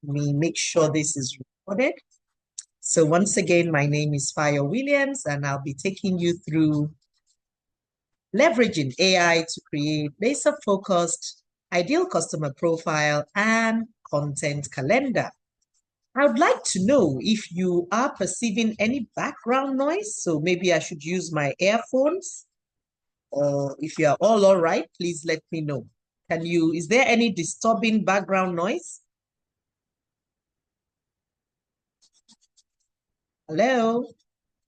me make sure this is recorded. So once again, my name is Fire Williams, and I'll be taking you through leveraging AI to create laser-focused, ideal customer profile and content calendar. I would like to know if you are perceiving any background noise. So maybe I should use my earphones, or if you are all right, please let me know. Is there any disturbing background noise? Hello?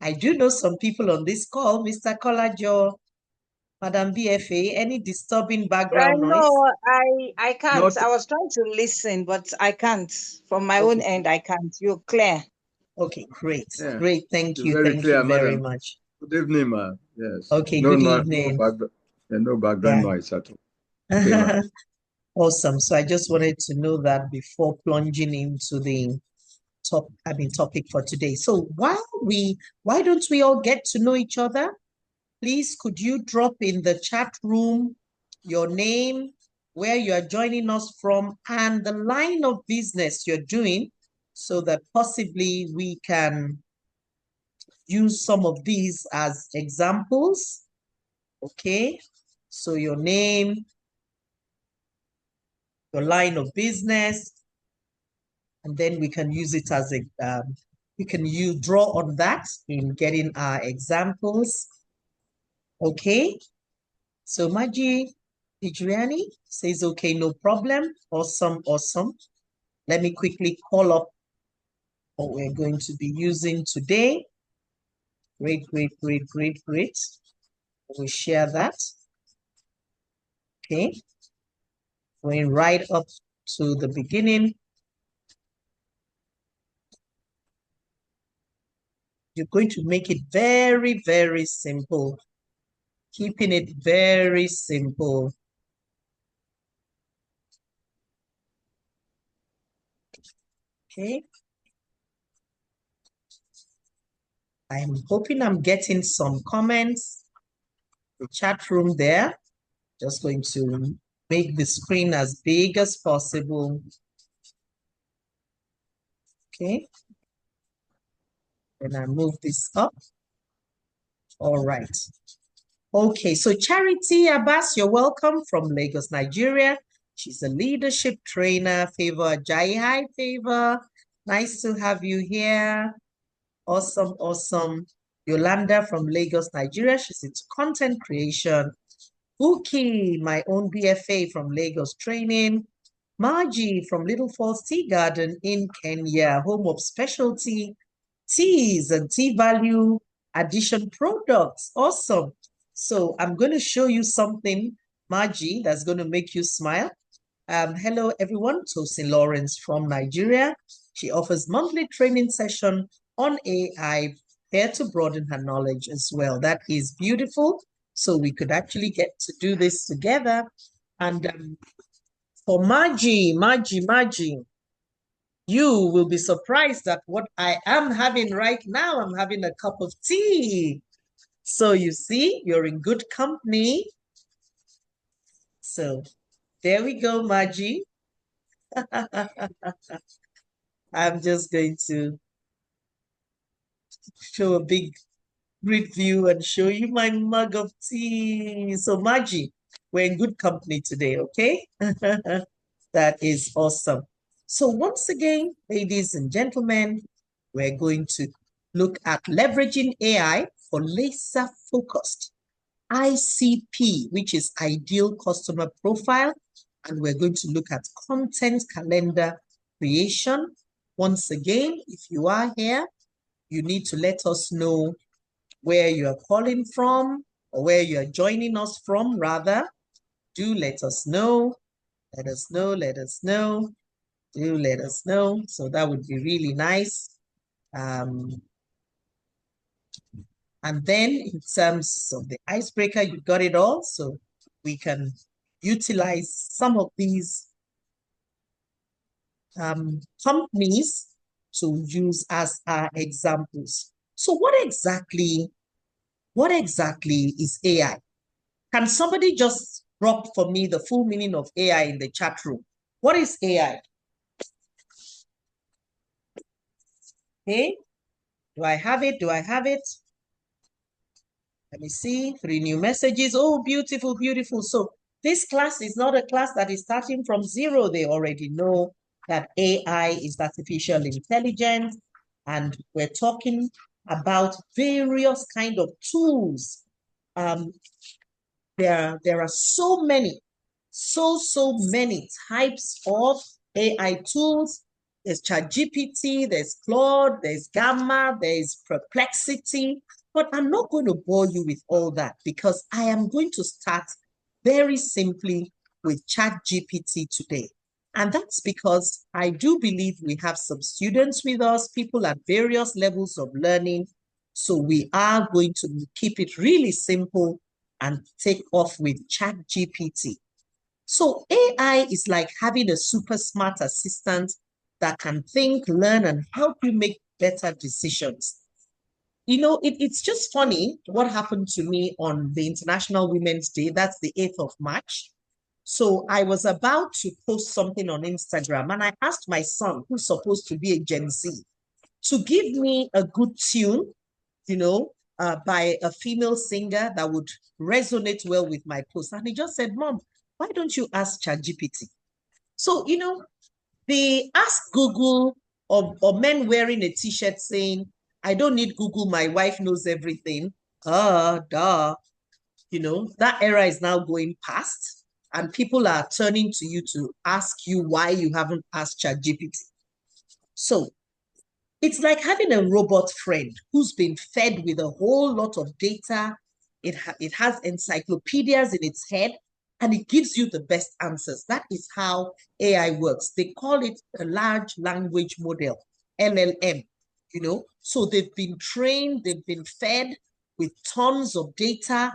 I do know some people on this call, Mr. Kolajo, Madam BFA, any disturbing background noise? No, I can't. Not, I was trying to listen, but I can't. From my own end, I can't. You're clear. Okay, great. yeah, Great. Thank you. very Thank clear, you very madam. much. Good evening, ma'am. Yes. Okay, No, good no, evening. no background Yeah. noise at all. Okay, ma'am. Awesome. So I just wanted to know that before plunging into the topic for today. So why don't we all get to know each other? Please, could you drop in the chat room your name, where you are joining us from, and the line of business you're doing, so that possibly we can use some of these as examples. Okay, so your name, your line of business, and then we can use it as you draw on that in getting our examples. Okay, so Maji Idriani says, okay, no problem. Awesome, awesome. Let me quickly call up what we're going to be using today. Great, great, great, great, great. We'll share that. Okay, going right up to the beginning. You're going to make it very, very simple. Keeping it very simple. Okay. I'm hoping I'm getting some comments. The chat room there. Just going to make the screen as big as possible. Okay. And I move this up. All right. Okay, so Charity Abbas, you're welcome from Lagos, Nigeria. She's a leadership trainer. Favor Ajayi. Hi, Favor. Nice to have you here. Awesome, awesome. Yolanda from Lagos, Nigeria. She's into content creation. Buki, my own BFA from Lagos Training. Margie from Little Falls Tea Garden in Kenya, home of specialty teas and tea value addition products. Awesome. So I'm going to show you something, Margie, that's going to make you smile. Hello, everyone. Tosin Lawrence from Nigeria. She offers monthly training session on AI there to broaden her knowledge as well. That is beautiful. So we could actually get to do this together. And for Margie, you will be surprised at what I am having right now. I'm having a cup of tea. So you see, you're in good company. So there we go, Margie. I'm just going to show a big grid view and show you my mug of tea. So Margie, we're in good company today, okay? That is awesome. So once again, ladies and gentlemen, we're going to look at leveraging AI for laser-focused ICP, which is ideal customer profile. And we're going to look at content calendar creation. Once again, if you are here, you need to let us know where you are calling from, or where you are joining us from, rather. Do let us know. Let us know, let us know. Do let us know. So that would be really nice. And then in terms of the icebreaker, you got it all. So we can utilize some of these companies to use as our examples. So what exactly is AI? Can somebody just drop for me the full meaning of AI in the chat room? What is AI? Okay. Do I have it? Do I have it? Let me see. 3 new messages. Oh, beautiful, beautiful. So this class is not a class that is starting from zero. They already know that AI is artificial intelligence, and we're talking about various kind of tools. There are so many types of AI tools. There's ChatGPT, there's Claude, there's Gamma, there's Perplexity. But I'm not going to bore you with all that because I am going to start very simply with ChatGPT today. And that's because I do believe we have some students with us, people at various levels of learning. So we are going to keep it really simple and take off with ChatGPT. So AI is like having a super smart assistant that can think, learn, and help you make better decisions. You know, it's just funny what happened to me on the International Women's Day. That's the 8th of March. So I was about to post something on Instagram, and I asked my son, who's supposed to be a Gen Z, to give me a good tune, by a female singer that would resonate well with my post. And he just said, Mom, why don't you ask ChatGPT? So, the Ask Google or men wearing a t-shirt saying, I don't need Google, my wife knows everything. That era is now going past, and people are turning to you to ask you why you haven't asked ChatGPT. So it's like having a robot friend who's been fed with a whole lot of data. It has encyclopedias in its head, and it gives you the best answers. That is how AI works. They call it a large language model, LLM, So they've been trained, they've been fed with tons of data.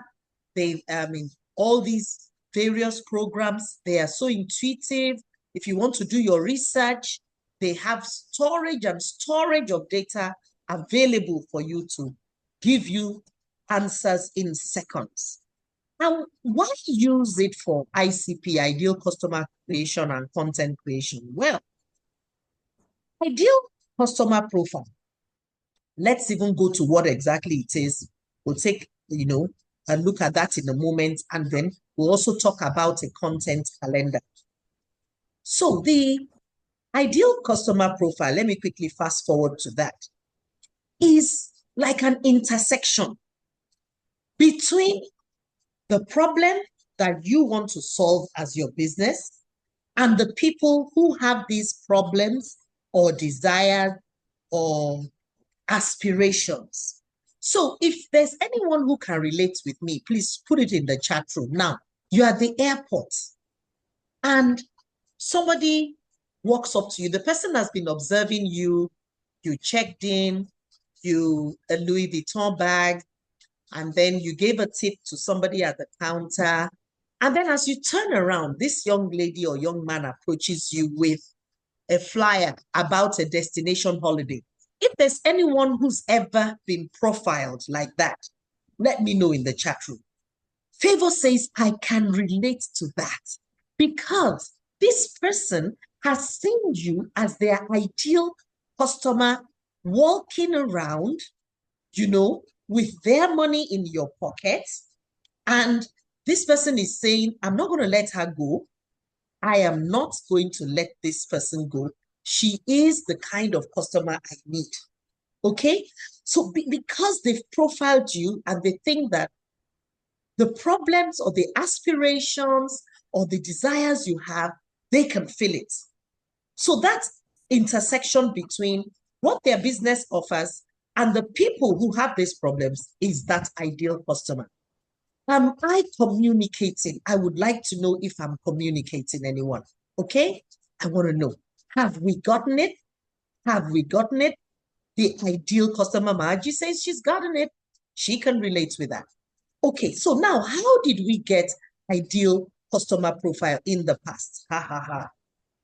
All these various programs, they are so intuitive. If you want to do your research, they have storage of data available for you to give you answers in seconds. Now, why use it for ICP, ideal customer creation and content creation? Well, ideal customer profile. Let's even go to what exactly it is. We'll take, a look at that in a moment, and then we'll also talk about a content calendar. So the ideal customer profile, let me quickly fast forward to that, is like an intersection between the problem that you want to solve as your business and the people who have these problems or desires or aspirations. So if there's anyone who can relate with me, please put it in the chat room. Now, you're at the airport and somebody walks up to you. The person has been observing you. You checked in, a Louis Vuitton bag, and then you gave a tip to somebody at the counter. And then as you turn around, this young lady or young man approaches you with a flyer about a destination holiday. If there's anyone who's ever been profiled like that, let me know in the chat room. Favor says, I can relate to that because this person has seen you as their ideal customer walking around, with their money in your pocket. And this person is saying, I'm not going to let her go. I am not going to let this person go. She is the kind of customer I need. Okay? So because they've profiled you and they think that the problems or the aspirations or the desires you have, they can feel it. So that intersection between what their business offers and the people who have these problems is that ideal customer. Am I communicating? I would like to know if I'm communicating anyone. Okay? I want to know. Have we gotten it? Have we gotten it? The ideal customer, Margie says she's gotten it. She can relate with that. Okay, so now how did we get ideal customer profile in the past?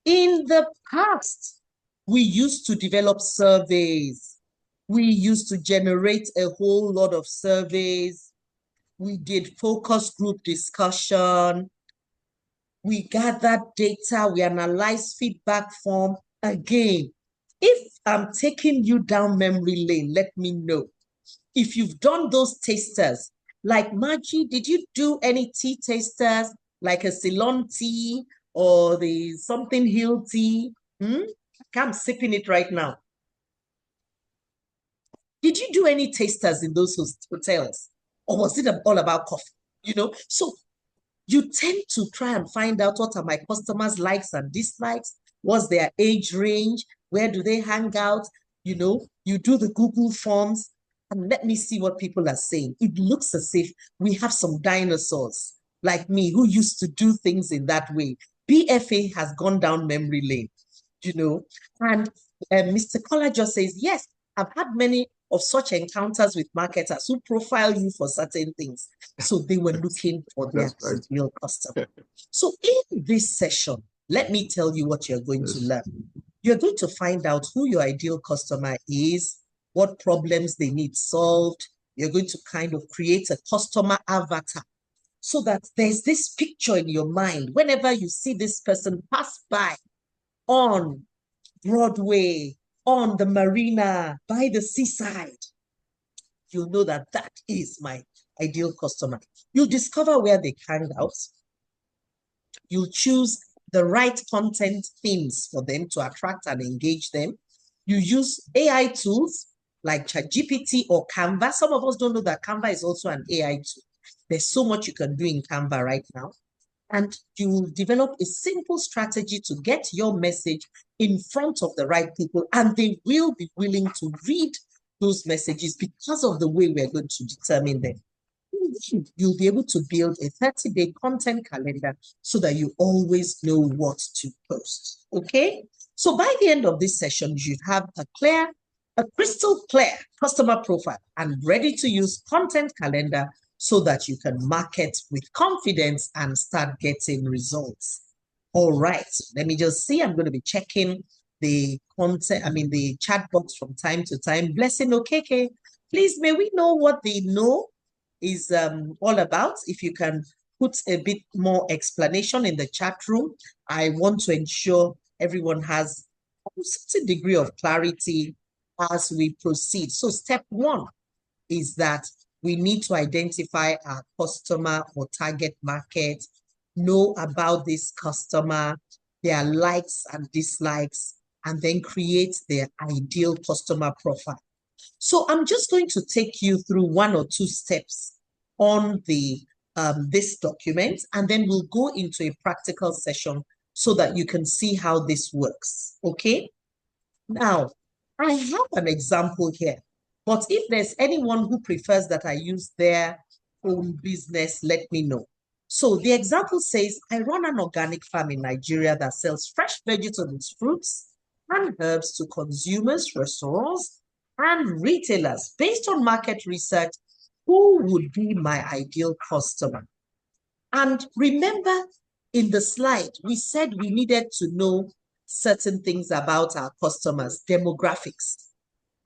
In the past, we used to develop surveys. We used to generate a whole lot of surveys. We did focus group discussion. We gathered data. We analyzed feedback form. Again, If I'm taking you down memory lane, let me know. If you've done those tasters, like Margie, did you do any tea tasters, like a Ceylon tea or the something hill tea? I'm sipping it right now. Did you do any tasters in those hotels? Or was it all about coffee? You know, so you tend to try and find out what are my customers' likes and dislikes, what's their age range, where do they hang out? You know, you do the Google forms, and let me see what people are saying. It looks as if we have some dinosaurs like me who used to do things in that way. BFA has gone down memory lane, you know, and Mr. Collar just says, yes, I've had many of such encounters with marketers who profile you for certain things. So they were looking for their ideal customer. So in this session, let me tell you what you're going to learn. You're going to find out who your ideal customer is, what problems they need solved. You're going to kind of create a customer avatar so that there's this picture in your mind whenever you see this person pass by on Broadway, on the marina, by the seaside, you'll know that that is my ideal customer. You'll discover where they hang out. You'll choose the right content themes for them to attract and engage them. You use AI tools like ChatGPT or Canva. Some of us don't know that Canva is also an AI tool. There's so much you can do in Canva right now. And you will develop a simple strategy to get your message in front of the right people, and they will be willing to read those messages because of the way we're going to determine them. You'll be able to build a 30-day content calendar so that you always know what to post, okay? So by the end of this session, you should have a crystal clear customer profile and ready to use content calendar so that you can market with confidence and start getting results. All right, let me just see. I'm going to be checking the the chat box from time to time. Blessing Okeke, please, may we know what the no is all about? If you can put a bit more explanation in the chat room. I want to ensure everyone has a certain degree of clarity as we proceed. So step one is that we need to identify our customer or target market, know about this customer, their likes and dislikes, and then create their ideal customer profile. So I'm just going to take you through one or two steps on the this document, and then we'll go into a practical session so that you can see how this works, okay? Now, I have an example here, but if there's anyone who prefers that I use their own business, let me know. So the example says, I run an organic farm in Nigeria that sells fresh vegetables, fruits, and herbs to consumers, restaurants, and retailers. Based on market research, who would be my ideal customer? And remember, in the slide, we said we needed to know certain things about our customers, demographics,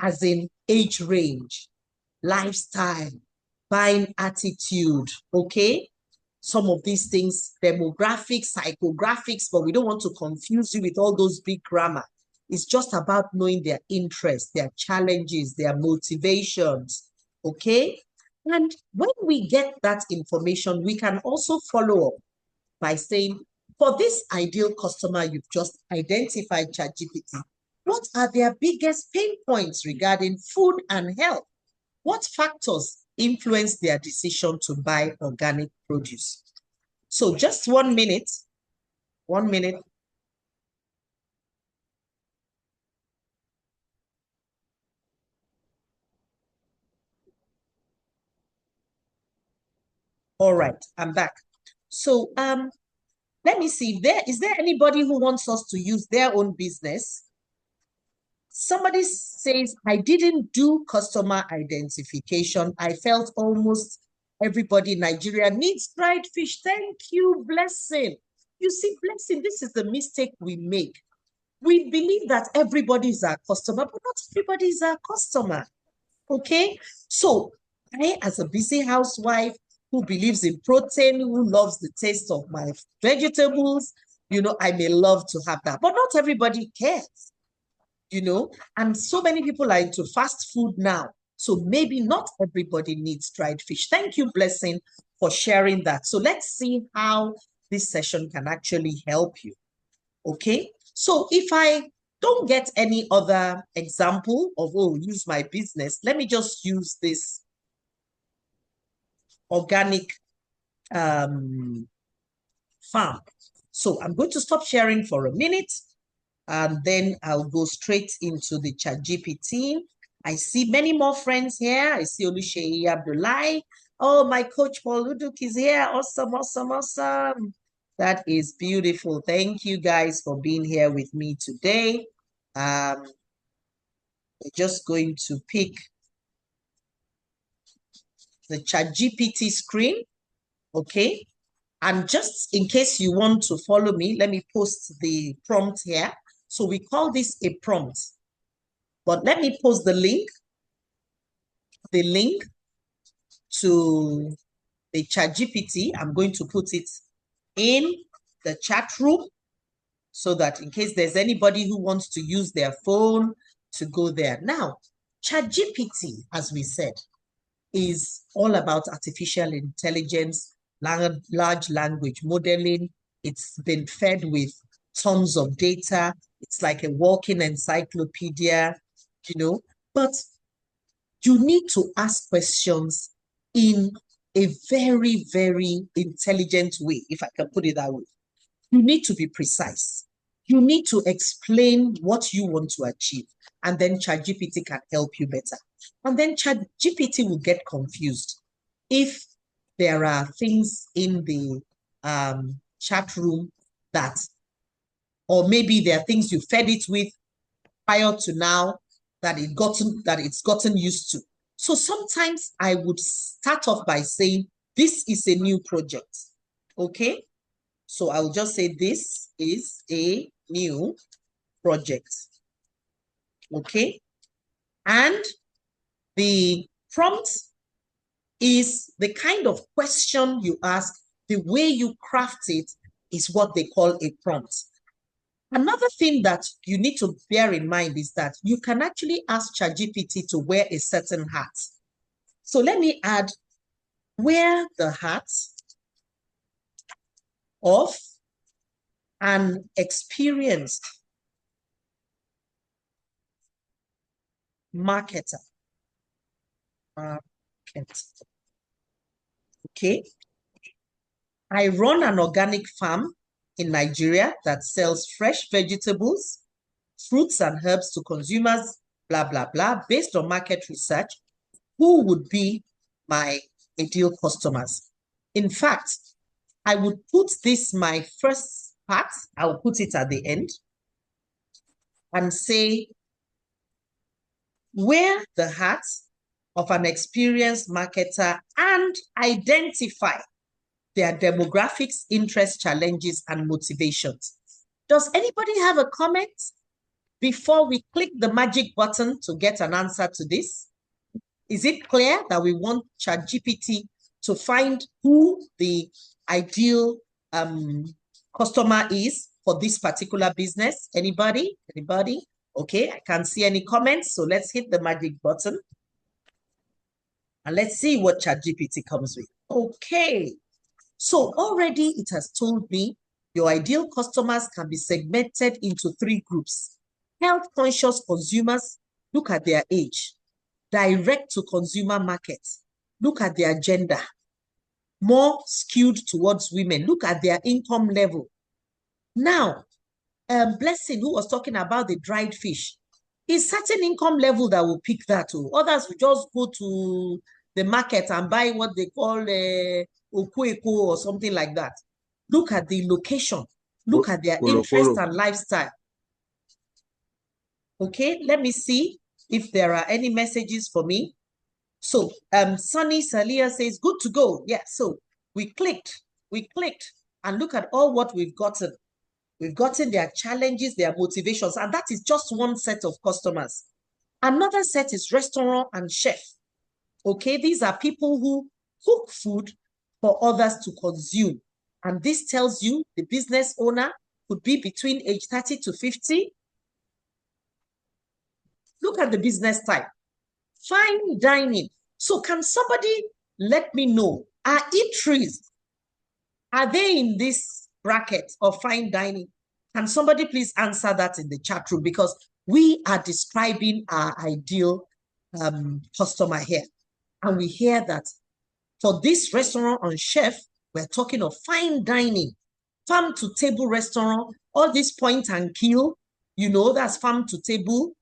as in age range, lifestyle, buying attitude, okay? Some of these things, demographics, psychographics, but we don't want to confuse you with all those big grammar. It's just about knowing their interests, their challenges, their motivations, okay? And when we get that information, we can also follow up by saying, for this ideal customer you've just identified, ChatGPT, what are their biggest pain points regarding food and health? What factors influence their decision to buy organic produce? So just 1 minute, 1 minute. All right, I'm back. So let me see, is there anybody who wants us to use their own business? Somebody says, I didn't do customer identification. I felt almost everybody in Nigeria needs dried fish. Thank you, Blessing. You see, Blessing, this is the mistake we make. We believe that everybody is our customer, but not everybody is our customer. Okay? So I, as a busy housewife who believes in protein, who loves the taste of my vegetables, you know, I may love to have that, but not everybody cares. you know, and so many people are into fast food now. So maybe not everybody needs dried fish. Thank you, Blessing, for sharing that. So let's see how this session can actually help you. Okay, so if I don't get any other example of, oh, use my business, let me just use this organic farm. So I'm going to stop sharing for a minute, and then I'll go straight into the ChatGPT. I see many more friends here. I see Oluseyi Abdullahi. Oh, my coach Paul Uduk is here. Awesome, awesome, awesome. That is beautiful. Thank you guys for being here with me today. We're just going to pick the ChatGPT screen, okay? And just in case you want to follow me, let me post the prompt here. So we call this a prompt. But let me post the link to the ChatGPT. I'm going to put it in the chat room so that in case there's anybody who wants to use their phone to go there. Now, ChatGPT, as we said, is all about artificial intelligence, large language modeling. It's been fed with tons of data. It's like a walking encyclopedia, you know, but you need to ask questions in a very, very intelligent way, if I can put it that way. You need to be precise. You need to explain what you want to achieve, and then ChatGPT can help you better. And then ChatGPT will get confused if there are things in the chat room that, or maybe there are things you fed it with prior to now that it's gotten used to. So sometimes I would start off by saying, this is a new project, okay? So I'll just say this is a new project, okay? And the prompt is the kind of question you ask, the way you craft it is what they call a prompt. Another thing that you need to bear in mind is that you can actually ask ChatGPT to wear a certain hat. So let me add, wear the hat of an experienced marketer. Okay. I run an organic farm in Nigeria that sells fresh vegetables, fruits and herbs to consumers, blah, blah, blah. Based on market research, who would be my ideal customers? In fact, I would put this my first part, I'll put it at the end and say, wear the hat of an experienced marketer and identify their demographics, interests, challenges, and motivations. Does anybody have a comment before we click the magic button to get an answer to this? Is it clear that we want ChatGPT to find who the ideal customer is for this particular business? Anybody? Anybody? Okay, I can't see any comments, so let's hit the magic button. And let's see what ChatGPT comes with. Okay, so already it has told me your ideal customers can be segmented into 3 groups. Health-conscious consumers, look at their age. Direct-to-consumer markets, look at their gender. More skewed towards women, look at their income level. Now, Blessing, who was talking about the dried fish, is certain income level that will pick that. Others will just go to the market and buy what they call okueko or something like that. Look at the location. Look at their interest and lifestyle. Okay, let me see if there are any messages for me. So Sunny Salia says, good to go. Yeah, so we clicked, and look at all what we've gotten. We've gotten their challenges, their motivations, and that is just one set of customers. Another set is restaurant and chef. Okay, these are people who cook food for others to consume. And this tells you the business owner could be between age 30 to 50. Look at the business type. Fine dining. So can somebody let me know, are eateries, are they in this bracket of fine dining? Can somebody please answer that in the chat room? Because we are describing our ideal customer here. And we hear that for this restaurant on chef, we're talking of fine dining, farm to table restaurant, all this point and kill, you know, that's farm to table,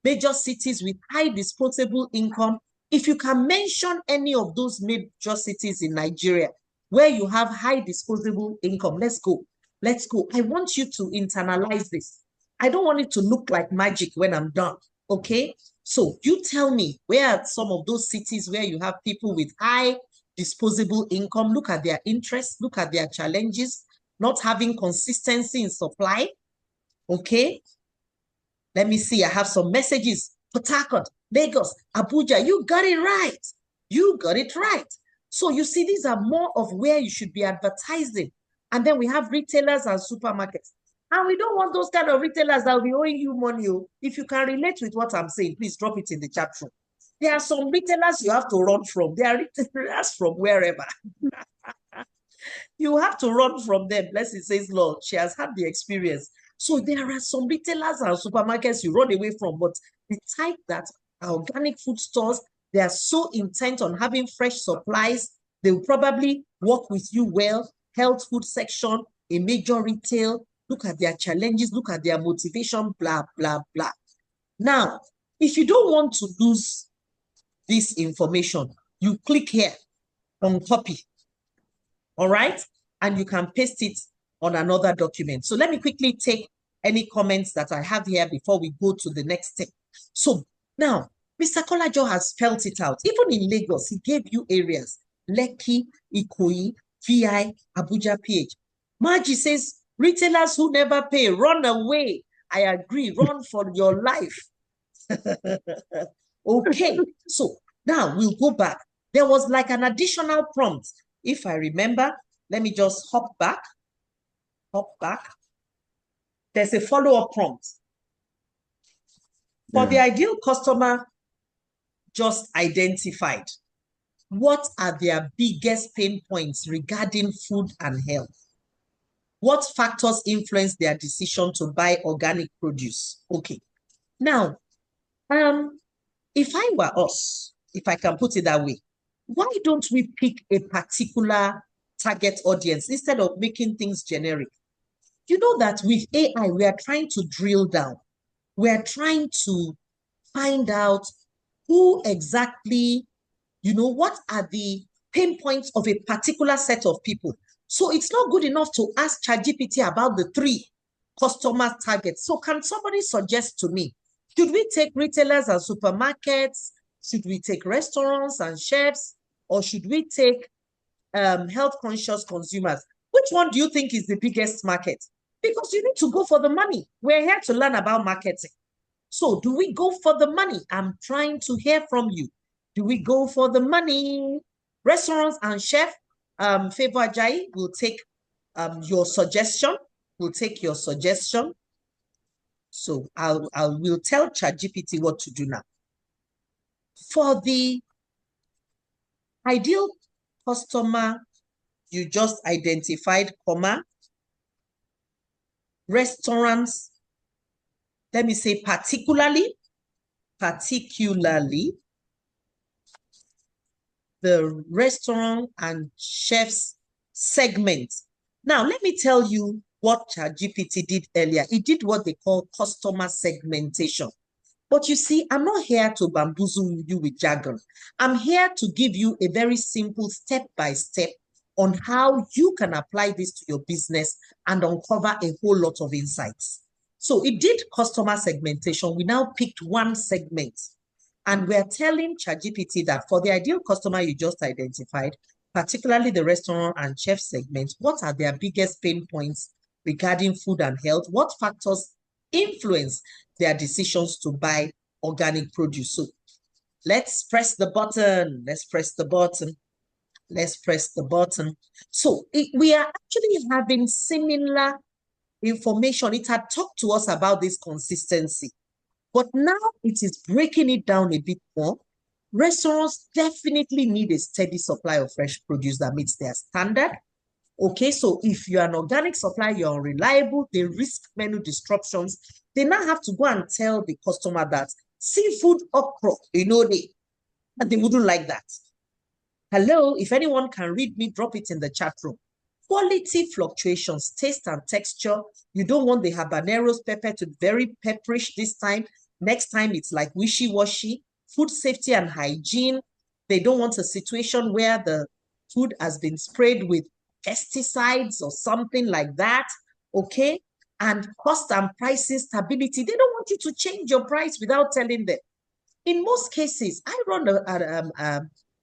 major cities with high disposable income. If you can mention any of those major cities in Nigeria where you have high disposable income, let's go. Let's go. I want you to internalize this. I don't want it to look like magic when I'm done, okay? So you tell me, where are some of those cities where you have people with high disposable income? Look at their interests, look at their challenges, not having consistency in supply, okay? Let me see, I have some messages. Port Harcourt, Lagos, Abuja, you got it right. You got it right. So you see, these are more of where you should be advertising. And then we have retailers and supermarkets. And we don't want those kind of retailers that will be owing you money. If you can relate with what I'm saying, please drop it in the chat room. There are some retailers you have to run from. They are retailers from wherever. You have to run from them. Blessing says, Lord, she has had the experience. So there are some retailers and supermarkets you run away from, but the type that are organic food stores, they are so intent on having fresh supplies, they will probably work with you well. Health food section, a major retail, look at their challenges, look at their motivation, blah, blah, blah. Now, if you don't want to lose this information, you click here on copy, all right? And you can paste it on another document. So let me quickly take any comments that I have here before we go to the next step. So now, Mr. Kolajo has spelled it out. Even in Lagos, he gave you areas, Lekki, Ikoyi, VI, Abuja, PH. Margie says, retailers who never pay, run away. I agree, run for your life. Okay, so now we'll go back. There was like an additional prompt. If I remember, let me just hop back. There's a follow-up prompt. For the ideal customer just identified, what are their biggest pain points regarding food and health? What factors influence their decision to buy organic produce? Okay. Now, if I were us, if I can put it that way, why don't we pick a particular target audience instead of making things generic? You know that with AI, we are trying to drill down. We are trying to find out who exactly, you know, what are the pain points of a particular set of people. So it's not good enough to ask ChatGPT about the 3 customer targets. So can somebody suggest to me, should we take retailers and supermarkets? Should we take restaurants and chefs? Or should we take health-conscious consumers? Which one do you think is the biggest market? Because you need to go for the money. We're here to learn about marketing. So do we go for the money? I'm trying to hear from you. Do we go for the money? Restaurants and chef, Favor Ajayi will take your suggestion. We'll take your suggestion. So I will tell ChatGPT what to do now. For the ideal customer you just identified, restaurants, let me say particularly, the restaurant and chefs segment. Now, let me tell you what ChatGPT did earlier. It did what they call customer segmentation. But you see, I'm not here to bamboozle you with jargon. I'm here to give you a very simple step-by-step on how you can apply this to your business and uncover a whole lot of insights. So it did customer segmentation. We now picked one segment. And we're telling ChatGPT that for the ideal customer you just identified, particularly the restaurant and chef segment, what are their biggest pain points regarding food and health? What factors influence their decisions to buy organic produce? So let's press the button. Let's press the button. Let's press the button. So we are actually having similar information. It had talked to us about this consistency. But now it is breaking it down a bit more. Restaurants definitely need a steady supply of fresh produce that meets their standard. Okay, so if you're an organic supplier, you're unreliable, they risk menu disruptions. They now have to go and tell the customer that seafood okra, and they wouldn't like that. Hello, if anyone can read me, drop it in the chat room. Quality fluctuations, taste and texture. You don't want the habaneros pepper to be very pepperish this time. Next time, it's like wishy-washy. Food safety and hygiene. They don't want a situation where the food has been sprayed with pesticides or something like that. Okay? And cost and pricing stability. They don't want you to change your price without telling them. In most cases, I run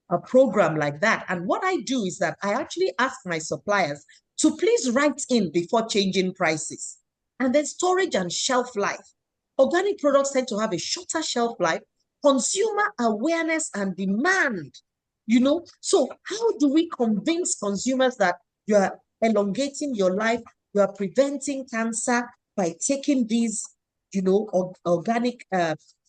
a program like that. And what I do is that I actually ask my suppliers to please write in before changing prices. And then storage and shelf life. Organic products tend to have a shorter shelf life, consumer awareness and demand. So how do we convince consumers that you are elongating your life, you are preventing cancer by taking these, organic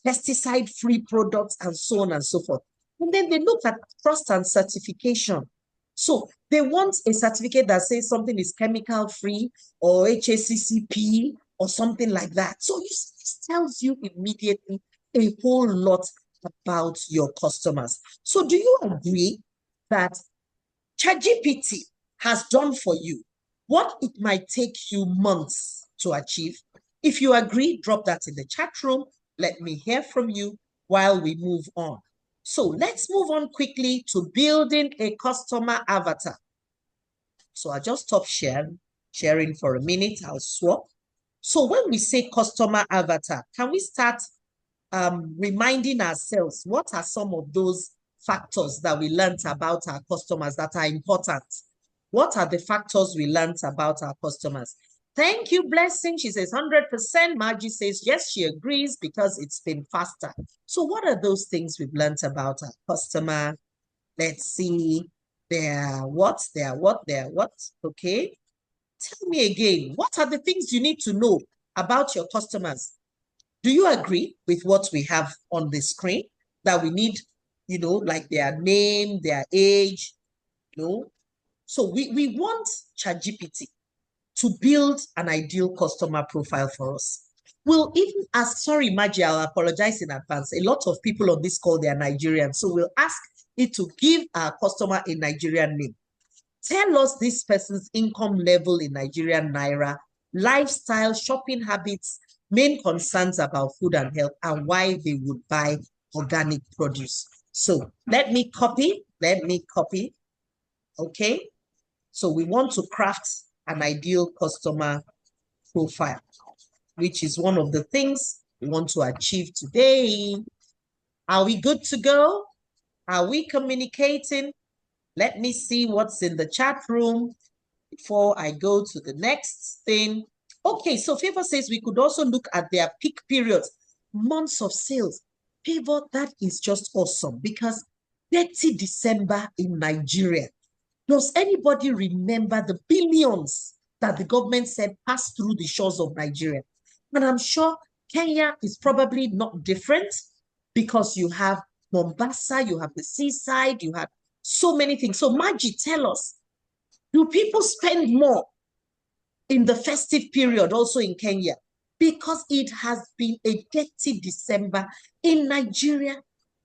pesticide-free products and so on and so forth? And then they look at trust and certification. So they want a certificate that says something is chemical-free or HACCP or something like that. So this tells you immediately a whole lot about your customers. So do you agree that ChatGPT has done for you what it might take you months to achieve? If you agree, drop that in the chat room. Let me hear from you while we move on. So let's move on quickly to building a customer avatar. So I'll just stop sharing for a minute. I'll swap. So when we say customer avatar, can we start reminding ourselves what are some of those factors that we learned about our customers that are important? What are the factors we learned about our customers? Thank you, Blessing. She says 100%. Margie says, yes, she agrees because it's been faster. So what are those things we've learned about our customer? Let's see. They're what? Okay. Tell me again, what are the things you need to know about your customers? Do you agree with what we have on the screen that we need, like their name, their age, So we want ChatGPT to build an ideal customer profile for us. We'll even ask, sorry, Maggie, I'll apologize in advance. A lot of people on this call, they are Nigerian. So we'll ask it to give our customer a Nigerian name. Tell us this person's income level in Nigerian Naira, lifestyle, shopping habits, main concerns about food and health, and why they would buy organic produce. So let me copy. Okay. So we want to craft an ideal customer profile, which is one of the things we want to achieve today. Are we good to go? Are we communicating? Let me see what's in the chat room before I go to the next thing. Okay, so Favor says we could also look at their peak periods, months of sales. Favor, that is just awesome because 30 December in Nigeria. Does anybody remember the billions that the government said passed through the shores of Nigeria? And I'm sure Kenya is probably not different because you have Mombasa, you have the seaside, you have so many things. So Maggie, tell us, do people spend more in the festive period also in Kenya? Because it has been a dirty December in Nigeria.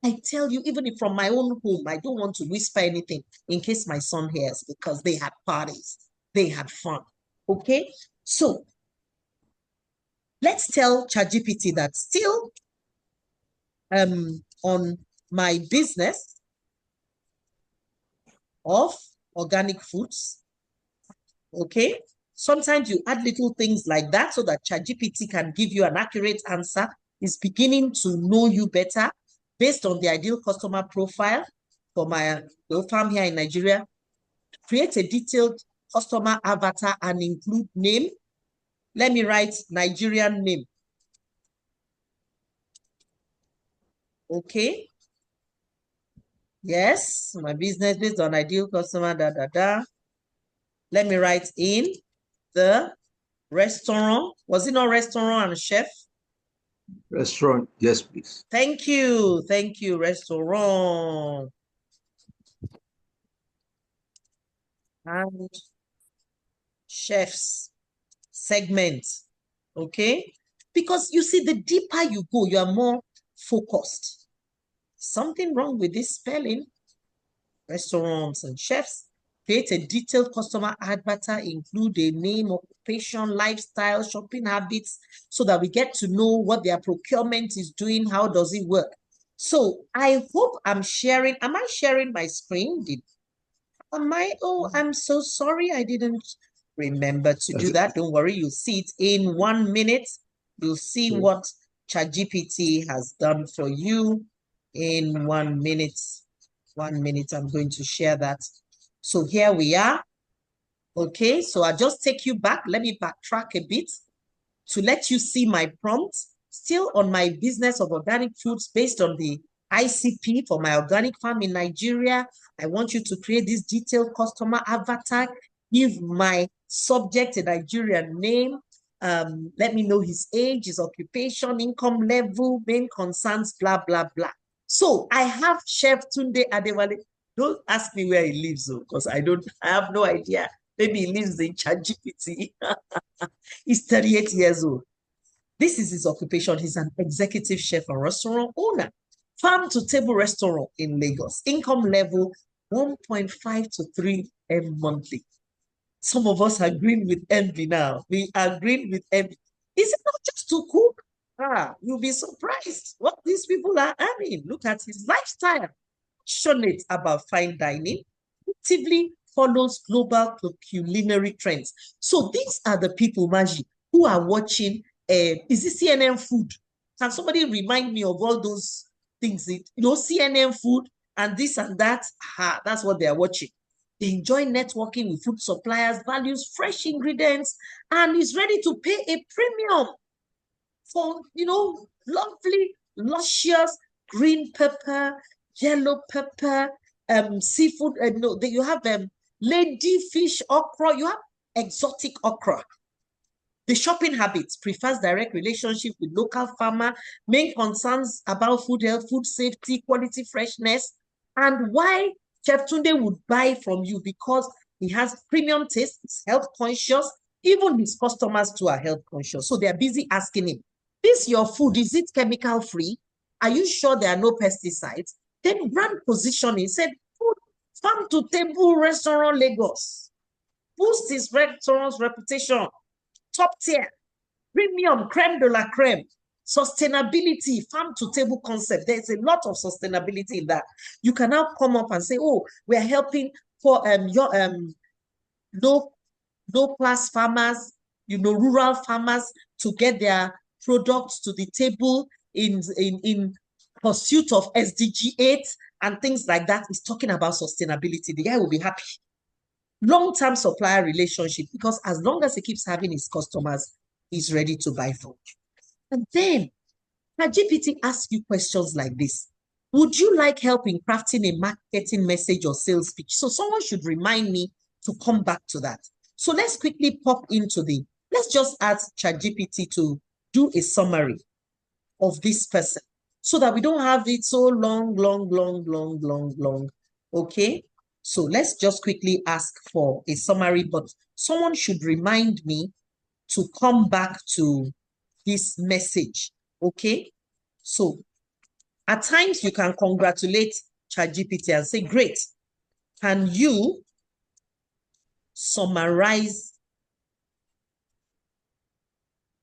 I tell you, even if from my own home, I don't want to whisper anything in case my son hears because they had parties, they had fun. Okay, so let's tell ChatGPT that still on my business of organic foods. Okay, sometimes you add little things like that so that ChatGPT can give you an accurate answer. It's beginning to know you better based on the ideal customer profile for my farm here in Nigeria. Create a detailed customer avatar and include name. Let me write Nigerian name. Okay. Yes, my business based on ideal customer, Let me write in the restaurant. Was it not restaurant and chef? Restaurant, yes, please. Thank you. Thank you, restaurant. And chefs segment. Okay? Because you see, the deeper you go, you are more focused. Something wrong with this spelling. Restaurants and chefs. Create a detailed customer avatar, include a name, occupation, lifestyle, shopping habits, so that we get to know what their procurement is doing, how does it work. So I hope I'm sharing. Am I sharing my screen? Oh, I'm so sorry. I didn't remember to do that. Don't worry. You'll see it in 1 minute. You'll see what ChatGPT has done for you in 1 minute. 1 minute, I'm going to share that. So here we are. Okay, so I'll just take you back. Let me backtrack a bit to let you see my prompt. Still on my business of organic foods based on the ICP for my organic farm in Nigeria. I want you to create this detailed customer avatar. Give my subject a Nigerian name. Let me know his age, his occupation, income level, main concerns, blah, blah, blah. So I have Chef Tunde Adewale. Don't ask me where he lives, because I have no idea. Maybe he lives in ChatGPT. He's 38 years old. This is his occupation. He's an executive chef and restaurant owner. Farm to table restaurant in Lagos. Income level 1.5 to 3 M monthly. Some of us are green with envy now. We are green with envy. Is it not just to cook? You'll be surprised what these people are earning. Look at his lifestyle. Passionate about fine dining, actively follows global culinary trends. So these are the people, Maji, who are watching. Is it CNN food? Can somebody remind me of all those things? CNN food and this and that. That's what they are watching. They enjoy networking with food suppliers, values fresh ingredients, and is ready to pay a premium for, lovely, luscious green pepper, yellow pepper, seafood. You have ladyfish okra. You have exotic okra. The shopping habits prefers direct relationship with local farmer, main concerns about food health, food safety, quality, freshness, and why Chef Tunde would buy from you, because he has premium taste, he's health conscious. Even his customers too are health conscious. So they're busy asking him, this your food, is it chemical free? Are you sure there are no pesticides? Then brand positioning said, food, farm to table restaurant Lagos. Boost his restaurant's reputation. Top tier, premium, creme de la creme, sustainability, farm to table concept. There's a lot of sustainability in that. You can now come up and say, oh, we're helping for your low class farmers, rural farmers to get their products to the table in pursuit of SDG 8 and things like that. He's talking about sustainability. The guy will be happy. Long-term supplier relationship, because as long as he keeps having his customers, he's ready to buy from you. And then ChatGPT asks you questions like this. Would you like help in crafting a marketing message or sales pitch? So someone should remind me to come back to that. So let's quickly pop into let's just ask ChatGPT to do a summary of this person so that we don't have it so long. Okay? So let's just quickly ask for a summary, but someone should remind me to come back to this message, okay? So at times you can congratulate ChatGPT and say, great, can you summarize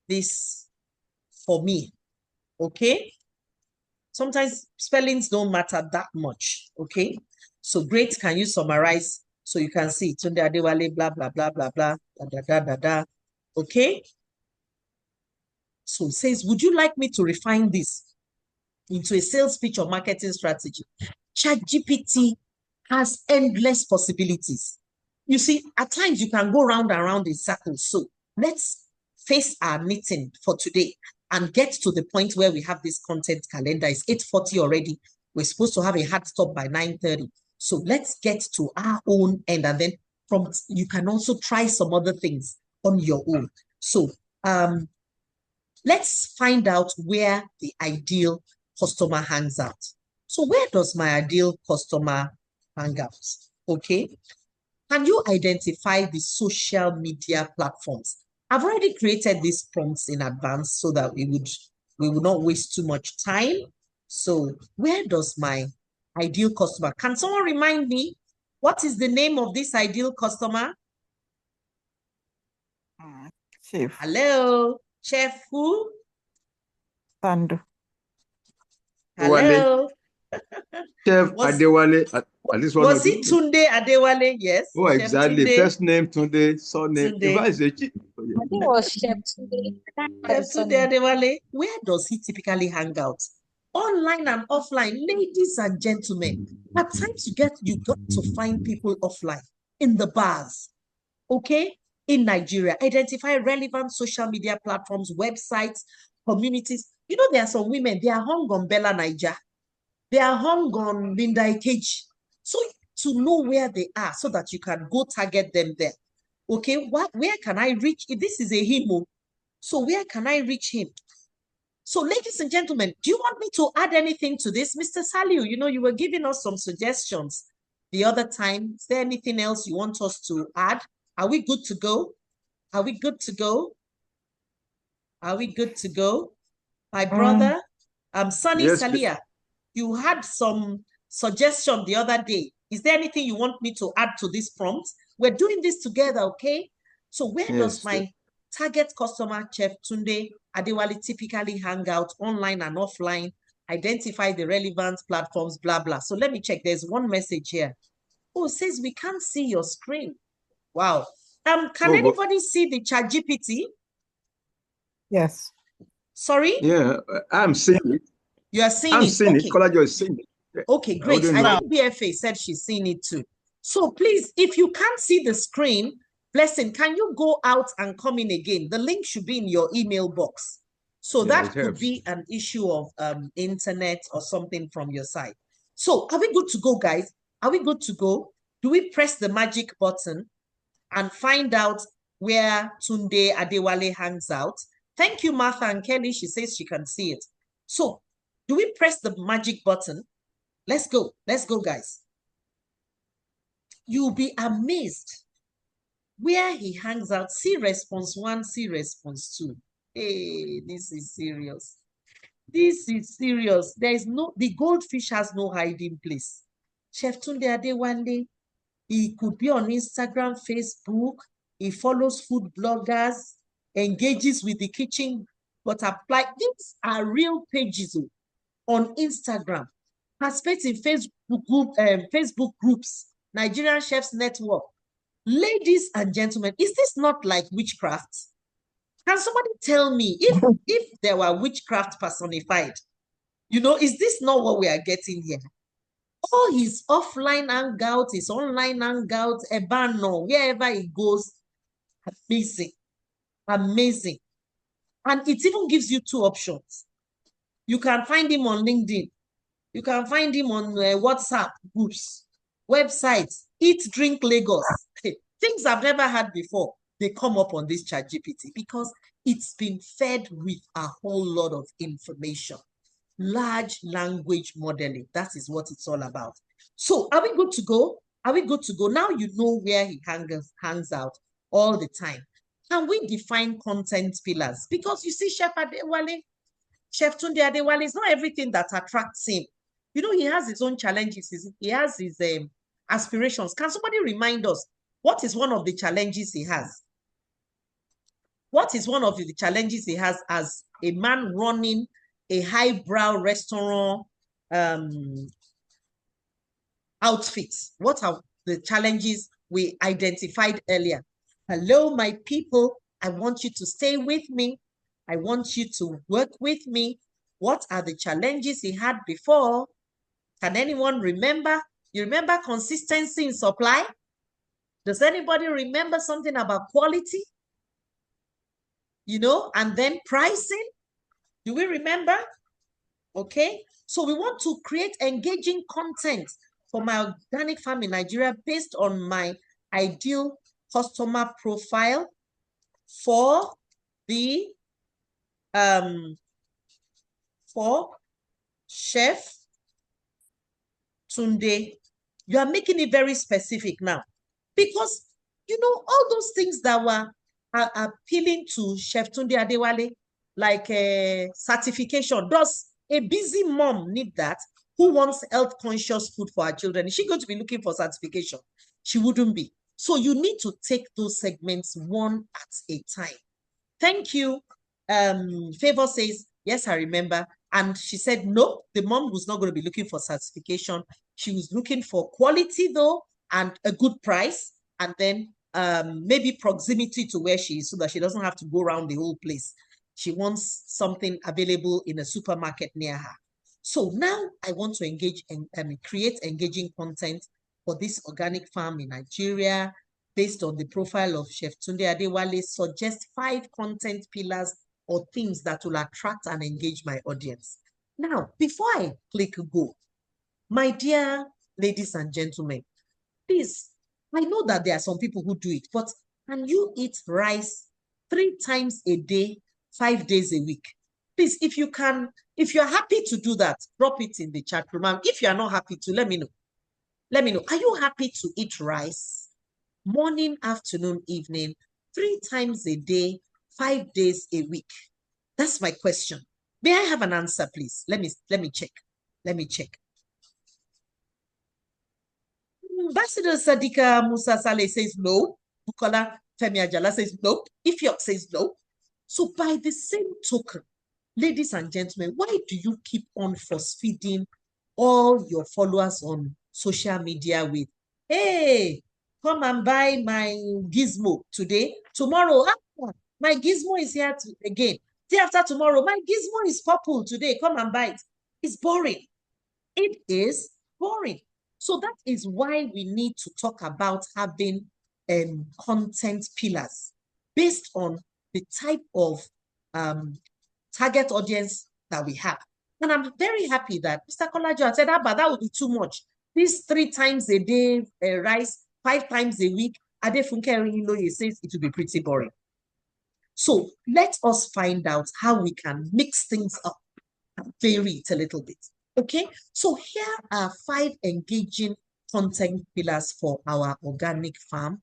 this for me, okay? Sometimes spellings don't matter that much, okay? So great, can you summarize? So you can see Tunde Adewale, blah, blah, blah, blah, blah, da. Okay? So it says, would you like me to refine this into a sales pitch or marketing strategy? ChatGPT has endless possibilities. You see, at times you can go round and round in circles. So let's face our meeting for today and get to the point where we have this content calendar. It's 8:40 already. We're supposed to have a hard stop by 9:30. So let's get to our own end, and then you can also try some other things on your own. So Let's find out where the ideal customer hangs out. So where does my ideal customer hang out? Okay. Can you identify the social media platforms? I've already created these prompts in advance so that we would not waste too much time. So where does my ideal customer? Can someone remind me what is the name of this ideal customer? Chief Hello, Chef who? Sandu. Hello. Chef Adewale, at least one Was of it you. Tunde Adewale? Yes. Oh, Chef exactly. Tunde. First name Tunde, surname. Tunde. In fact, it's a chief. I think it was Chef Tunde. Chef Tunde Adewale. Where does he typically hang out? Online and offline, ladies and gentlemen. At times you got to find people offline in the bars. Okay, in Nigeria, identify relevant social media platforms, websites, communities. You know, there are some women, they are hung on Bella Niger. They are hung on Linda Ikeji. So to know where they are so that you can go target them there. Okay, where can I reach? This is a himo. So where can I reach him? So ladies and gentlemen, do you want me to add anything to this? Mr. Saliu, you know, you were giving us some suggestions the other time. Is there anything else you want us to add? Are we good to go? Are we good to go? Are we good to go? My brother, Sunny Yes, Salia, you had some suggestion the other day. Is there anything you want me to add to this prompt? We're doing this together, okay? So where does my target customer, Chef Tunde Adewale, typically hang out online and offline? Identify the relevant platforms, blah, blah. So let me check. There's one message here. Oh, it says we can't see your screen. Wow. Can anybody see the ChatGPT? Yes. Sorry? Yeah, I'm seeing it. You are seeing I'm it? seeing Okay. it. Kolajo is seeing it. Okay, great. I think BFA said she's seen it too. So please, if you can't see the screen, Blessing, can you go out and come in again? The link should be in your email box. So Yeah, that could be an issue of internet or something from your side. So are we good to go, guys? Are we good to go? Do we press the magic button and find out where Tunde Adewale hangs out? Thank you, Martha and Kelly. She says she can see it. So do we press the magic button? Let's go. Let's go, guys. You'll be amazed where he hangs out. See response 1, see response 2. Hey, this is serious. This is serious. The goldfish has no hiding place. Chef Tunde Adewale, he could be on Instagram, Facebook. He follows food bloggers, engages with the kitchen butterfly. These are real pages on Instagram. Participate in Facebook groups, Nigerian Chefs Network. Ladies and gentlemen, is this not like witchcraft? Can somebody tell me if there were witchcraft personified? You know, is this not what we are getting here? All his offline hangouts, his online hangouts, Ebano, wherever he goes, amazing, amazing. And it even gives you 2 options. You can find him on LinkedIn. You can find him on WhatsApp groups, websites, Eat, Drink Lagos. Things I've never had before, they come up on this ChatGPT because it's been fed with a whole lot of information. Large language modeling, that is what it's all about. So are we good to go? Are we good to go? Now you know where he hangs out all the time. Can we define content pillars? Because you see, Chef Tunde Adewale, is not everything that attracts him. You know, he has his own challenges. He has his aspirations. Can somebody remind us, what is one of the challenges he has? What is one of the challenges he has as a man running a highbrow restaurant outfit? What are the challenges we identified earlier? Hello, my people. I want you to stay with me. I want you to work with me. What are the challenges he had before? Can anyone remember? You remember consistency in supply? Does anybody remember something about quality? You know, and then pricing? Do we remember? Okay. So we want to create engaging content for my organic farm in Nigeria based on my ideal customer profile for the for Chef Tunde. You are making it very specific now, because you know all those things that were appealing to Chef Tunde Adewale, like certification. Does a busy mom need that, who wants health conscious food for her children? Is she going to be looking for certification? She wouldn't be. So you need to take those segments one at a time. Thank you. Favor says, yes, I remember. And she said, no, the mom was not going to be looking for certification. She was looking for quality, though, and a good price. And then maybe proximity to where she is, so that she doesn't have to go around the whole place. She wants something available in a supermarket near her. So now I want to engage and create engaging content for this organic farm in Nigeria, based on the profile of Chef Tunde Adewale. Suggest 5 content pillars or themes that will attract and engage my audience. Now, before I click go, my dear ladies and gentlemen, please, I know that there are some people who do it, but can you eat rice 3 times a day, 5 days a week? Please, if you can, if you're happy to do that, drop it in the chat room. And if you're not happy to, let me know. Let me know. Are you happy to eat rice morning, afternoon, evening, 3 times a day, 5 days a week? That's my question. May I have an answer, please? Let me check. Let me check. Ambassador Sadika Musa Saleh says no. Bukola Femi Ajala says no. Ifyok says no. So by the same token, ladies and gentlemen, why do you keep on force feeding all your followers on social media with, hey, come and buy my gizmo today, tomorrow, my gizmo is here again, day after tomorrow, my gizmo is purple today, come and buy it. It's boring. It is boring. So that is why we need to talk about having content pillars based on the type of target audience that we have. And I'm very happy that Mr. Kolajo said, but that would be too much. These 3 times a day rice, 5 times a week, Adefunke Iloye says it will be pretty boring. So let us find out how we can mix things up and vary it a little bit. Okay, so here are 5 engaging content pillars for our organic farm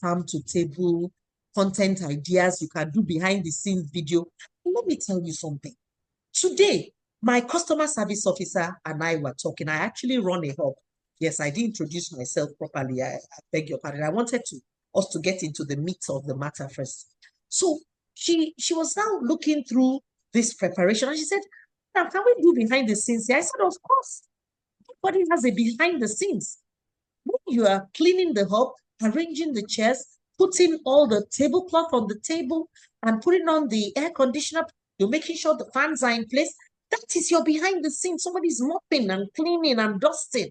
to table content ideas you can do behind the scenes video. Let me tell you something. Today, my customer service officer and I were talking. I actually run a hub. Yes, I didn't introduce myself properly. I beg your pardon. I wanted us to get into the meat of the matter first. So she was now looking through this preparation, and she said, now, can we do behind the scenes here? I said, of course. Everybody has a behind the scenes. When you are cleaning the hub, arranging the chairs, putting all the tablecloth on the table, and putting on the air conditioner, you're making sure the fans are in place. That is your behind the scenes. Somebody's mopping and cleaning and dusting.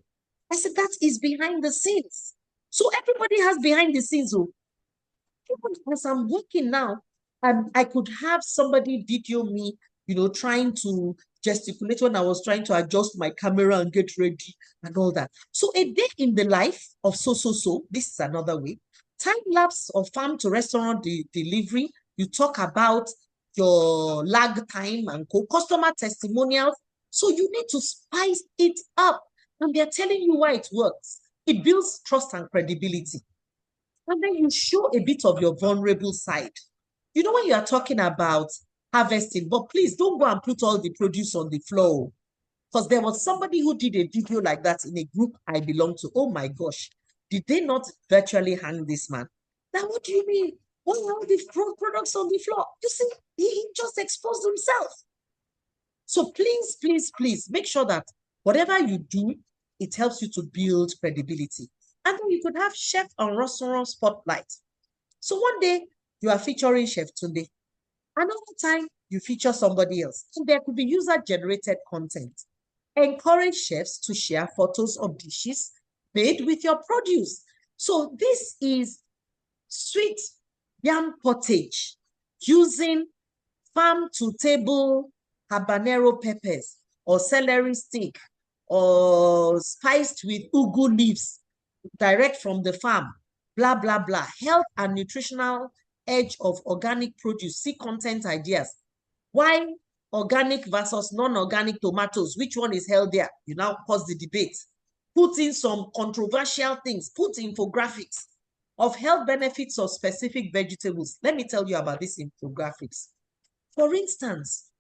I said, that is behind the scenes. So everybody has behind the scenes. As I'm working now, I could have somebody video me, trying to gesticulate when I was trying to adjust my camera and get ready and all that. So a day in the life of so, this is another way. Time lapse of farm to restaurant delivery. You talk about your lag time and customer testimonials. So you need to spice it up. And they're telling you why it works. It builds trust and credibility. And then you show a bit of your vulnerable side. You know, when you are talking about harvesting, but please don't go and put all the produce on the floor. Because there was somebody who did a video like that in a group I belong to. Oh my gosh. Did they not virtually hang this man? Now, what do you mean? Why are all the products on the floor? You see, he just exposed himself. So please, please, please make sure that whatever you do, it helps you to build credibility. And then you could have chef and restaurant spotlight. So one day you are featuring Chef Tunde. Another time you feature somebody else. And there could be user-generated content. Encourage chefs to share photos of dishes made with your produce. So this is sweet yam pottage using farm-to-table habanero peppers or celery stick or spiced with ugu leaves direct from the farm, blah, blah, blah. Health and nutritional edge of organic produce. See content ideas. Why organic versus non-organic tomatoes? Which one is healthier? You now pause the debate. Put in some controversial things. Put infographics of health benefits of specific vegetables. Let me tell you about these infographics. For instance,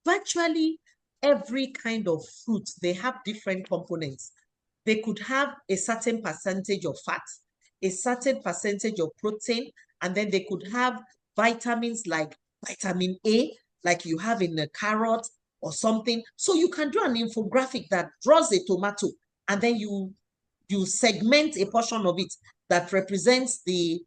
virtually every kind of fruit, they have different components. They could have a certain percentage of fat, a certain percentage of protein, and then they could have vitamins like vitamin A, like you have in a carrot or something. So you can do an infographic that draws a tomato, and then you segment a portion of it that represents the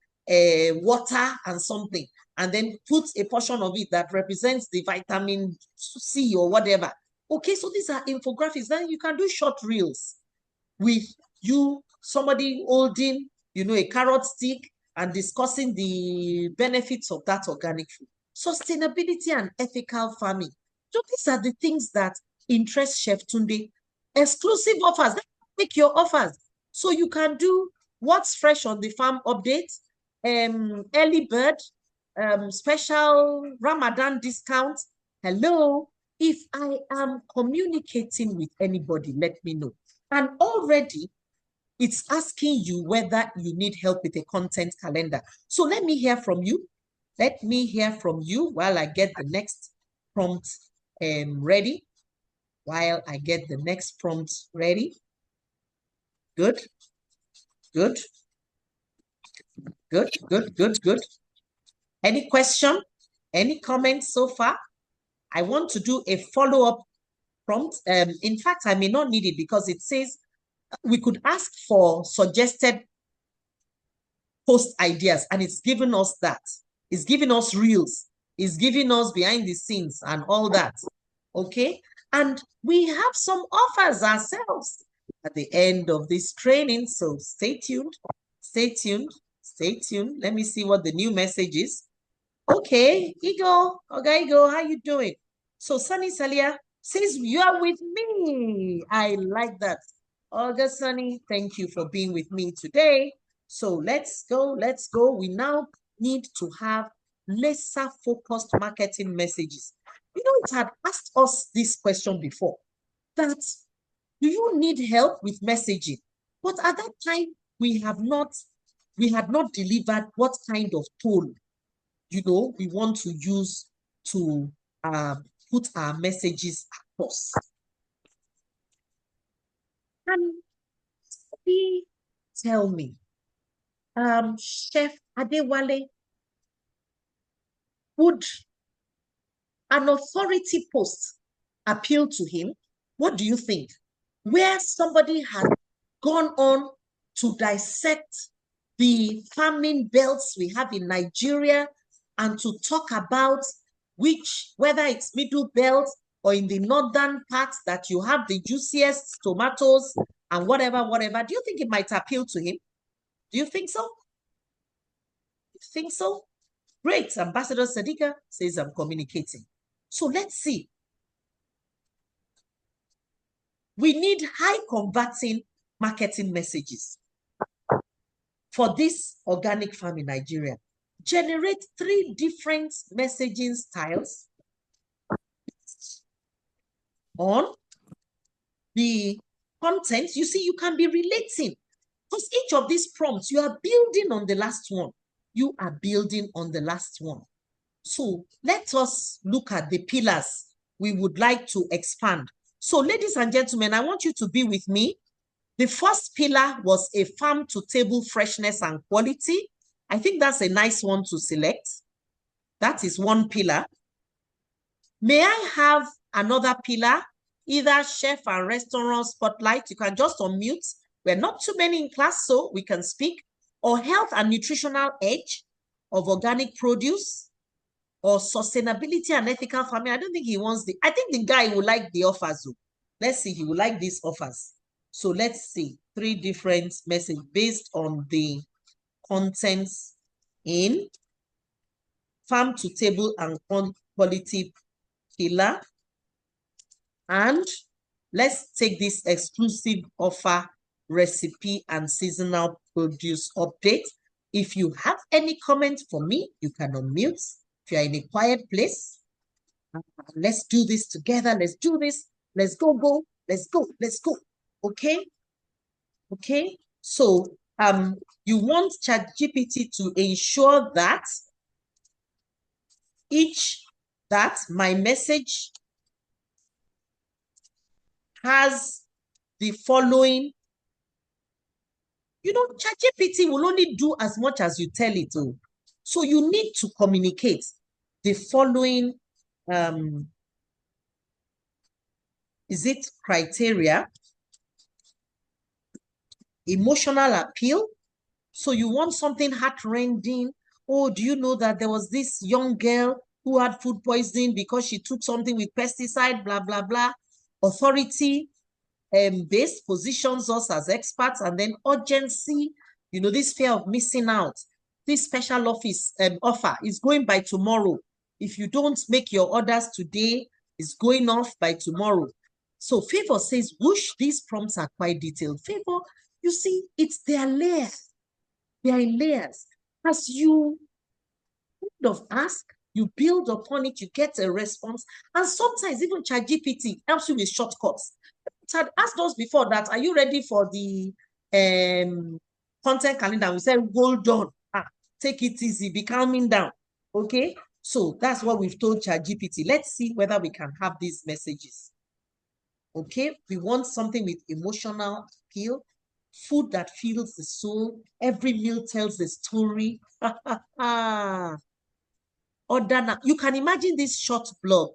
water and something, and then put a portion of it that represents the vitamin C or whatever. Okay, so these are infographics. Then you can do short reels with somebody holding, a carrot stick and discussing the benefits of that organic food. Sustainability and ethical farming. So these are the things that interest Chef Tunde. Exclusive offers. Make your offers. So you can do what's fresh on the farm update, early bird, special Ramadan discount. Hello. If I am communicating with anybody, let me know. And already it's asking you whether you need help with a content calendar. So let me hear from you. Let me hear from you while I get the next prompt ready. While I get the next prompt ready. Good. Good. Good, good, good, good. Any question? Any comments so far? I want to do a follow-up prompt. In fact, I may not need it because it says we could ask for suggested post ideas, and it's giving us that. It's giving us reels. It's giving us behind the scenes and all that. Okay? And we have some offers ourselves at the end of this training. So stay tuned. Stay tuned. Stay tuned. Let me see what the new message is. Okay, Ego. Okay, Ego, how you doing? So Sunny Salia says you are with me. I like that. Olga Sunny, thank you for being with me today. So let's go, let's go. We now need to have lesser focused marketing messages. It had asked us this question before, that do you need help with messaging? But at that time, we had not delivered what kind of tone, we want to use to put our messages across. And tell me, Chef Adewale, would an authority post appeal to him? What do you think? Where somebody has gone on to dissect the farming belts we have in Nigeria and to talk about whether it's middle belt or in the northern parts that you have the juiciest tomatoes and whatever, do you think it might appeal to him? Do you think so? You think so? Great. Ambassador Sadiqa says I'm communicating. So let's see. We need high converting marketing messages for this organic farm in Nigeria. Generate 3 different messaging styles on the content. You see, you can be relating because each of these prompts, you are building on the last one. You are building on the last one. So let us look at the pillars we would like to expand. So ladies and gentlemen, I want you to be with me. The first pillar was a farm to table freshness and quality. I think that's a nice one to select. That is one pillar. May I have another pillar? Either chef and restaurant spotlight. You can just unmute. We're not too many in class, so we can speak. Or health and nutritional edge of organic produce. Or sustainability and ethical farming. I don't think he wants I think the guy will like the offers. Though. Let's see, he will like these offers. So let's see, 3 different messages based on the contents in farm to table and quality pillar. And let's take this exclusive offer recipe and seasonal produce update. If you have any comment for me, you can unmute. If you're in a quiet place, Let's do this together. Let's do this. Let's go, go. Let's go. Let's go. Okay? Okay? So you want ChatGPT to ensure that my message has the following. You know, ChatGPT will only do as much as you tell it to. So you need to communicate the following, is it criteria? Emotional appeal. So you want something heart-rending. Oh, do you know that there was this young girl who had food poisoning because she took something with pesticide, blah, blah, blah. Authority based positions us as experts, and then urgency, you know, this fear of missing out. This special offer is going by tomorrow. If you don't make your orders today, it's going off by tomorrow. So Favor says, whoosh, these prompts are quite detailed. Favor, you see, it's their layers. They are in layers. As you kind of ask, you build upon it, you get a response. And sometimes even ChatGPT helps you with shortcuts. It had asked us before that, are you ready for the content calendar? We said, hold on, take it easy, be calming down. Okay, so that's what we've told ChatGPT. Let's see whether we can have these messages. Okay, we want something with emotional appeal, food that fills the soul. Every meal tells the story. Order now. You can imagine this short blog.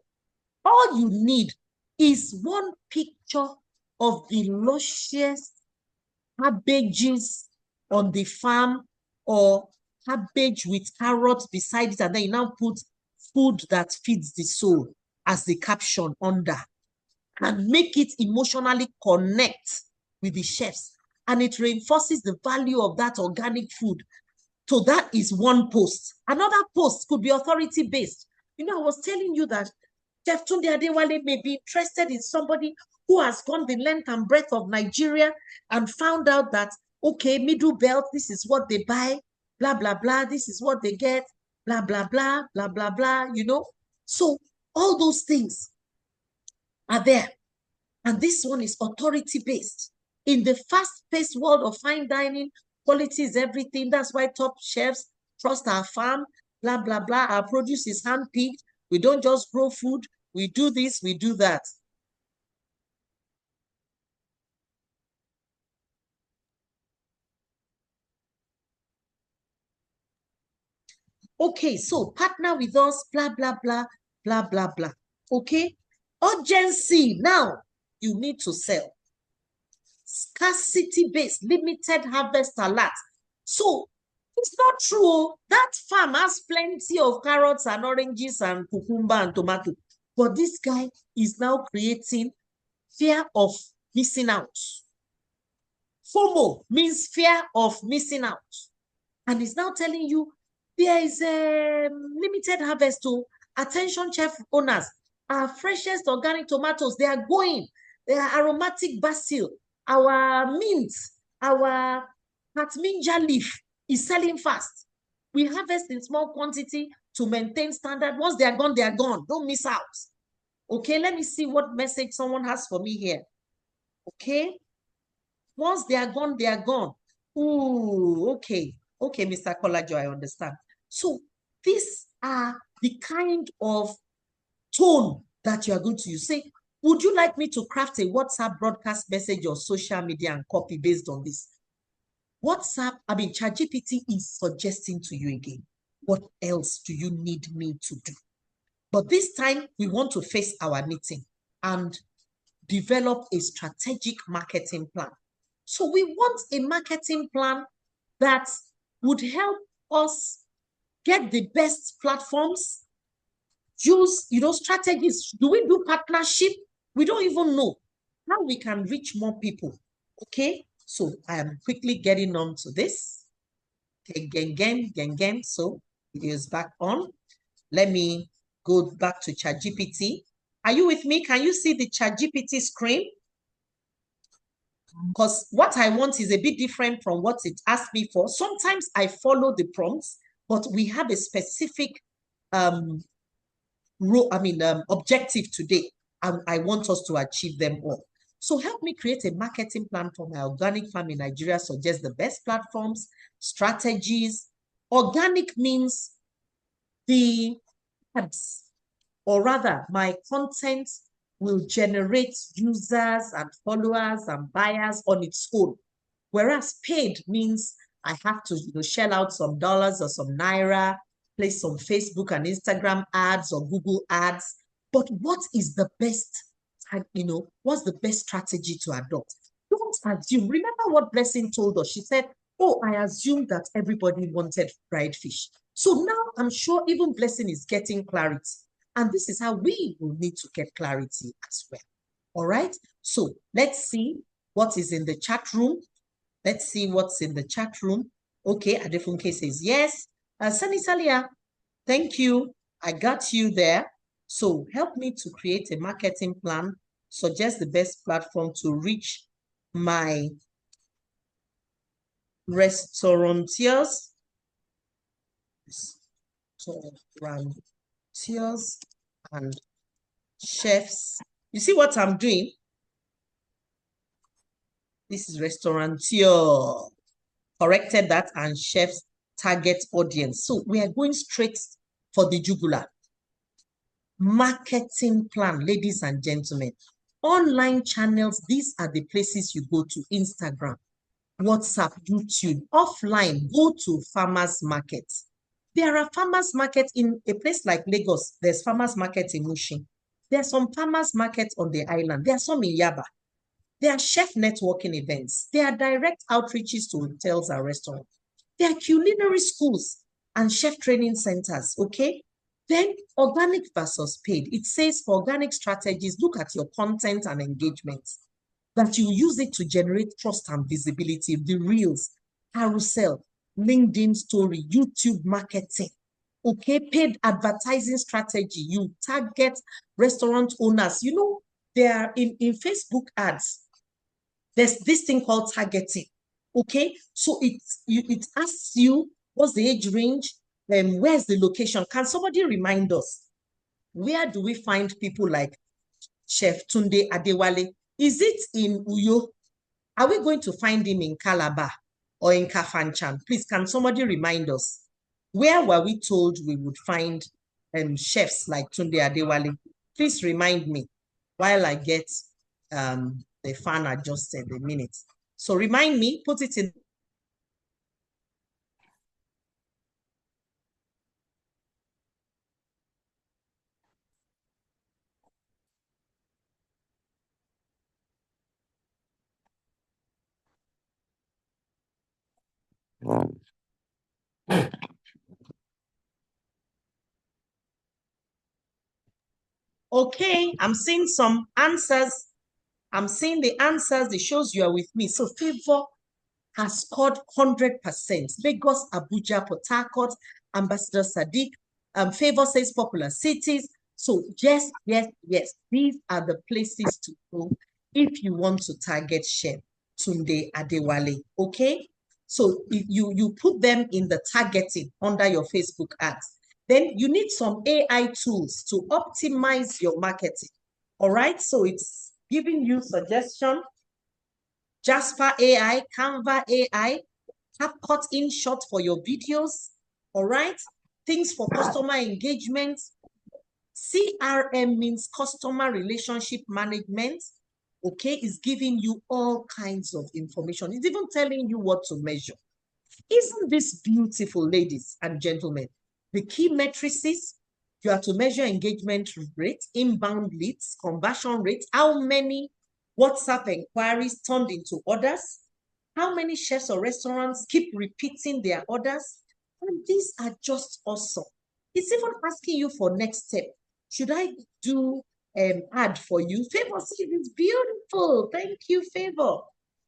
All you need is one picture of the luscious cabbages on the farm, or cabbage with carrots beside it, and then you now put food that feeds the soul as the caption under, and make it emotionally connect with the chefs, and it reinforces the value of that organic food. So that is one post. Another post could be authority-based. You know, I was telling you that Chef Tunde Adewale may be interested in somebody who has gone the length and breadth of Nigeria and found out that, okay, middle belt, this is what they buy, blah, blah, blah, this is what they get, blah, blah, blah, blah, blah, blah, you know. So all those things are there. And this one is authority-based. In the fast-paced world of fine dining, quality is everything. That's why top chefs trust our farm, blah, blah, blah. Our produce is hand-picked. We don't just grow food. We do this, we do that. Okay, so partner with us, blah, blah, blah, blah, blah, blah. Okay? Urgency. Now, you need to sell. Scarcity-based, limited harvest alert. So, it's not true. That farm has plenty of carrots and oranges and cucumber and tomato. But this guy is now creating fear of missing out. FOMO means fear of missing out. And he's now telling you there is a limited harvest to attention chef owners. Our freshest organic tomatoes, they are going. They are aromatic basil. Our mint, our patminja leaf is selling fast. We harvest in small quantity to maintain standard. Once they are gone, they are gone. Don't miss out. Okay, let me see what message someone has for me here. Okay. Once they are gone, they are gone. Ooh, okay. Okay, Mr. Kolajo, I understand. So these are the kind of tone that you are going to use. Say, would you like me to craft a WhatsApp broadcast message or social media and copy based on this? ChatGPT is suggesting to you again, what else do you need me to do? But this time, we want to face our meeting and develop a strategic marketing plan. So we want a marketing plan that would help us get the best platforms, use, strategies. Do we do partnership? We don't even know how we can reach more people. Okay, so I am quickly getting on to this. Again. So it is back on. Let me go back to ChatGPT. Are you with me? Can you see the ChatGPT screen? Because what I want is a bit different from what it asked me for. Sometimes I follow the prompts, but we have a specific objective today, and I want us to achieve them all. So help me create a marketing plan for my organic farm in Nigeria, suggest the best platforms, strategies. Organic means the ads, or rather my content will generate users and followers and buyers on its own. Whereas paid means I have to shell out some dollars or some naira, place some Facebook and Instagram ads or Google ads. But what is the best, what's the best strategy to adopt? Don't assume. Remember what Blessing told us. She said, oh, I assumed that everybody wanted fried fish. So now I'm sure even Blessing is getting clarity. And this is how we will need to get clarity as well. All right. So let's see what is in the chat room. Let's see what's in the chat room. Okay, Adefunke says yes. Sunny Salia, thank you. I got you there. So help me to create a marketing plan. Suggest the best platform to reach my restaurateurs. Restaurateurs and chefs. You see what I'm doing? This is restaurateur. Corrected that, and chef's target audience. So we are going straight for the jugular. Marketing plan, ladies and gentlemen. Online channels, these are the places you go to: Instagram, WhatsApp, YouTube. Offline, go to farmers markets. There are farmers markets in a place like Lagos. There's farmers market in Mushin. There are some farmers markets on the island. There are some in Yaba. There are chef networking events. There are direct outreaches to hotels and restaurants. There are culinary schools and chef training centers, okay? Then organic versus paid. It says for organic strategies, look at your content and engagements, that you use it to generate trust and visibility, the reels, carousel, LinkedIn story, YouTube marketing, okay? Paid advertising strategy, you target restaurant owners. You know, there are in Facebook ads, there's this thing called targeting, okay? So it asks you, what's the age range? Where's the location? Can somebody remind us? Where do we find people like Chef Tunde Adewale? Is it in Uyo? Are we going to find him in Calabar or in Kafanchan? Please, can somebody remind us? Where were we told we would find chefs like Tunde Adewale? Please remind me while I get the fan adjusted a minute. So remind me, put it in. Okay, I'm seeing some answers. I'm seeing the answers. It shows you are with me. So Favor has scored 100%. Lagos, Abuja, Port Harcourt, Ambassador Sadiq. Favor says popular cities. So yes, yes, yes. These are the places to go if you want to target Chef Tunde Adewale. Okay? So if you put them in the targeting under your Facebook ads. Then you need some AI tools to optimize your marketing. All right? So it's giving you suggestion. Jasper AI, Canva AI, CapCut InShot for your videos, all right? Things for customer engagement. CRM means customer relationship management, okay? It's giving you all kinds of information. It's even telling you what to measure. Isn't this beautiful, ladies and gentlemen? The key matrices, you have to measure engagement rate, inbound leads, conversion rate, how many WhatsApp inquiries turned into orders, how many chefs or restaurants keep repeating their orders. And these are just awesome. It's even asking you for next step. Should I do ad for you? Favor says it's beautiful. Thank you, Favor.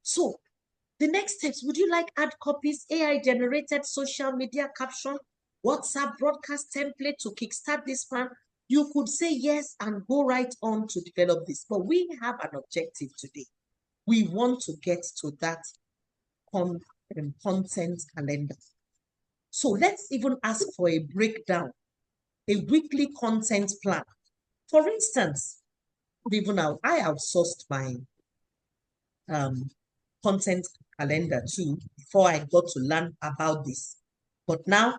So the next steps, would you like ad copies, AI generated social media caption, WhatsApp broadcast template to kickstart this plan? You could say yes and go right on to develop this. But we have an objective today. We want to get to that content calendar. So let's even ask for a breakdown a weekly content plan. For instance, even now, I outsourced my content calendar too before I got to learn about this. But now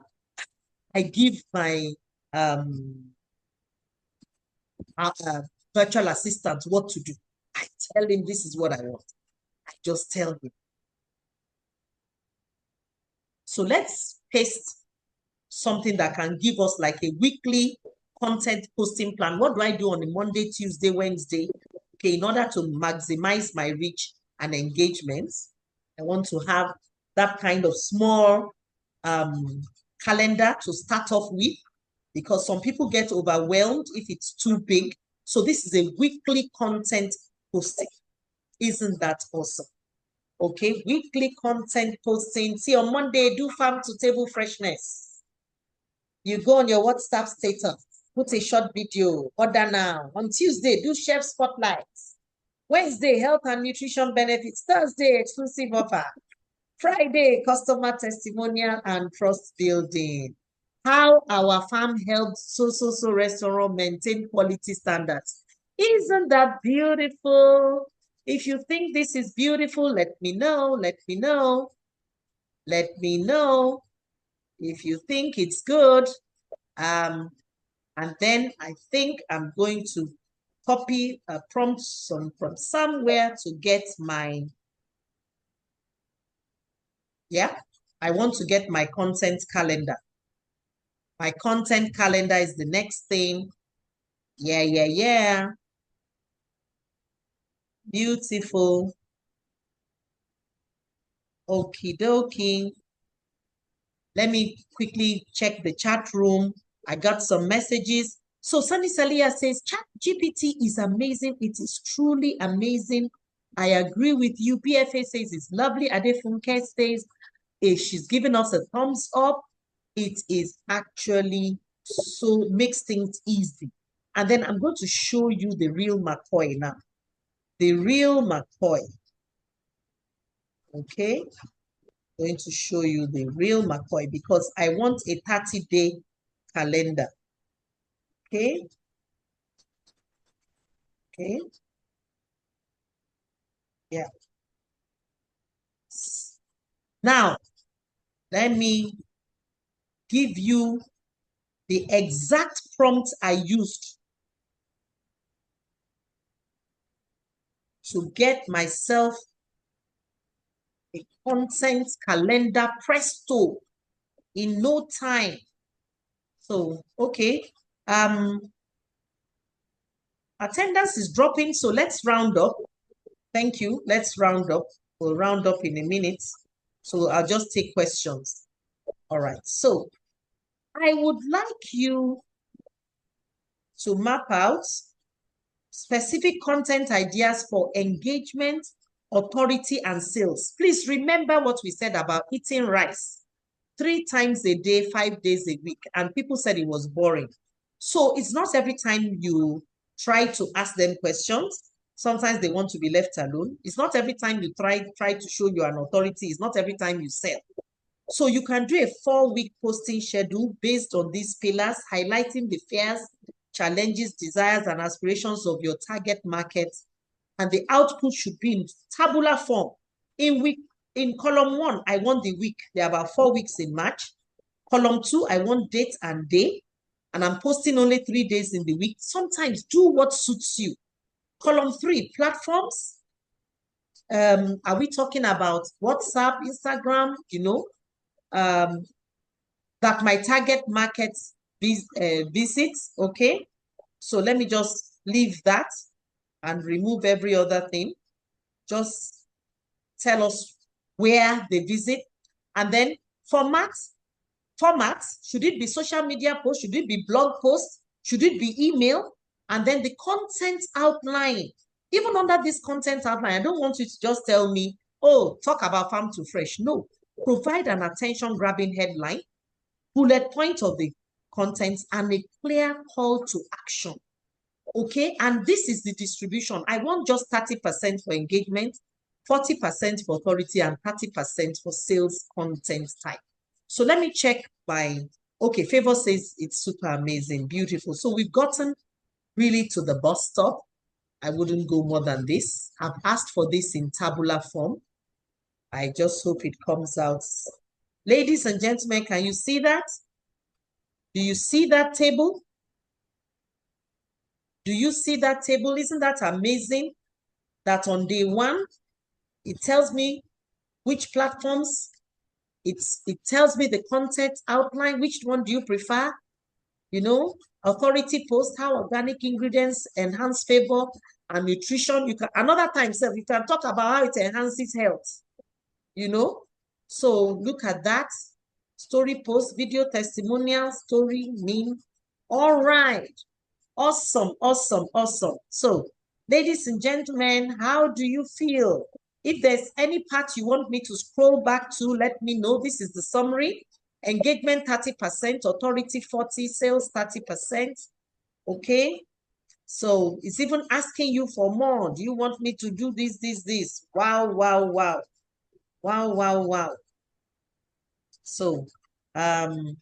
I give my virtual assistant what to do. I tell him this is what I want. I just tell him. So let's paste something that can give us like a weekly content posting plan. What do I do on a Monday, Tuesday, Wednesday? Okay, in order to maximize my reach and engagement, I want to have that kind of small calendar to start off with, because some people get overwhelmed if it's too big. So this is a weekly content posting. Isn't that awesome? Okay, weekly content posting. See, on Monday, do farm to table freshness. You go on your WhatsApp status, put a short video, order now. On Tuesday, do chef spotlights. Wednesday, health and nutrition benefits. Thursday, exclusive offer. Friday, customer testimonial and trust building. How our farm helped so restaurant maintain quality standards. Isn't that beautiful? If you think this is beautiful, let me know, let me know. Let me know if you think it's good. And then I think I'm going to copy a prompt from somewhere to get my, I want to get my content calendar. My content calendar is the next thing. Yeah. Beautiful. Okie dokie. Let me quickly check the chat room. I got some messages. So Sunny Salia says, ChatGPT is amazing. It is truly amazing. I agree with you. BFA says it's lovely. Adefunke says she's giving us a thumbs up. It is actually so makes things easy. And then I'm going to show you the real McCoy now. The real McCoy. Okay. Going to show you the real McCoy because I want a 30-day calendar. Okay. Okay. Yeah. Now, let me give you the exact prompt I used to get myself a content calendar presto in no time. So, okay. Attendance is dropping, so let's round up. Thank you. Let's round up. We'll round up in a minute. So I'll just take questions. All right. So I would like you to map out specific content ideas for engagement, authority, and sales. Please remember what we said about eating rice 3 times a day, 5 days a week. And people said it was boring. So it's not every time you try to ask them questions. Sometimes they want to be left alone. It's not every time you try to show you're an authority. It's not every time you sell. So you can do a 4-week posting schedule based on these pillars, highlighting the fears, challenges, desires, and aspirations of your target market. And the output should be in tabular form. In column 1, I want the week. There are about 4 weeks in March. Column 2, I want date and day. And I'm posting only 3 days in the week. Sometimes do what suits you. Column 3, platforms. Are we talking about WhatsApp, Instagram, that my target market visits? Okay. So let me just leave that and remove every other thing. Just tell us where they visit. And then formats. Should it be social media post? Should it be blog post? Should it be email? And then the content outline. Even under this content outline, I don't want you to just tell me, oh, talk about farm to fresh. No, provide an attention-grabbing headline, bullet point of the content, and a clear call to action. Okay, and this is the distribution. I want just 30% for engagement, 40% for authority, and 30% for sales content type. So let me check my Okay, Favor says it's super amazing, beautiful. So we've gotten really to the bus stop. I wouldn't go more than this. I've asked for this in tabular form. I just hope it comes out. Ladies and gentlemen, can you see that? Do you see that table? Do you see that table? Isn't that amazing? That on day one, it tells me which platforms, it tells me the content outline, which one do you prefer? You know, authority post, how organic ingredients enhance favor and nutrition. You can another time, sir, we can talk about how it enhances health. You know, so look at that. Story post, video testimonial, story, meme. All right. Awesome, awesome, awesome. So, ladies and gentlemen, how do you feel? If there's any part you want me to scroll back to, let me know. This is the summary. Engagement 30%, authority 40%, sales 30%. Okay. So it's even asking you for more. Do you want me to do this, this, this? Wow, wow, wow. Wow, wow, wow. So I'm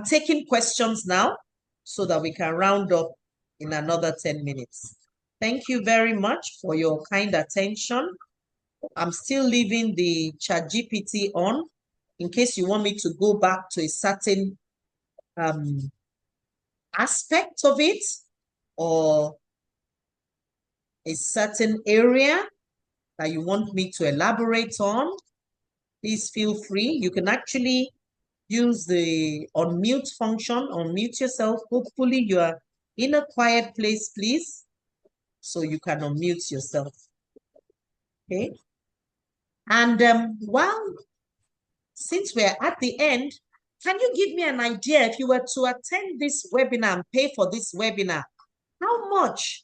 taking questions now so that we can round up in another 10 minutes. Thank you very much for your kind attention. I'm still leaving the ChatGPT on in case you want me to go back to a certain aspect of it or a certain area that you want me to elaborate on. Please feel free. You can actually use the unmute function, unmute yourself. Hopefully you are in a quiet place, please, so you can unmute yourself. Okay. And since we're at the end, can you give me an idea if you were to attend this webinar and pay for this webinar? How much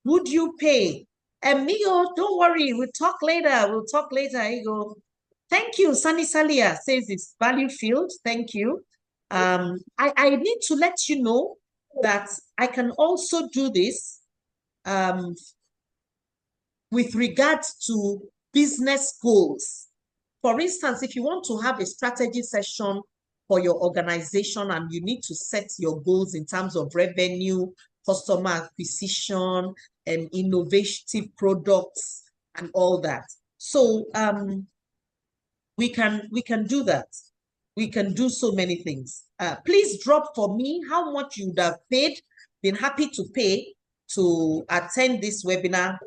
would you pay? Amigo, don't worry, we'll talk later. We'll talk later. Here you go. Thank you. Sunny Salia says it's value field. Thank you. I need to let you know that I can also do this with regards to business goals. For instance, if you want to have a strategy session for your organization and you need to set your goals in terms of revenue, customer acquisition, and innovative products and all that. So we can do that. We can do so many things. Please drop for me how much you would have paid, been happy to pay to attend this webinar.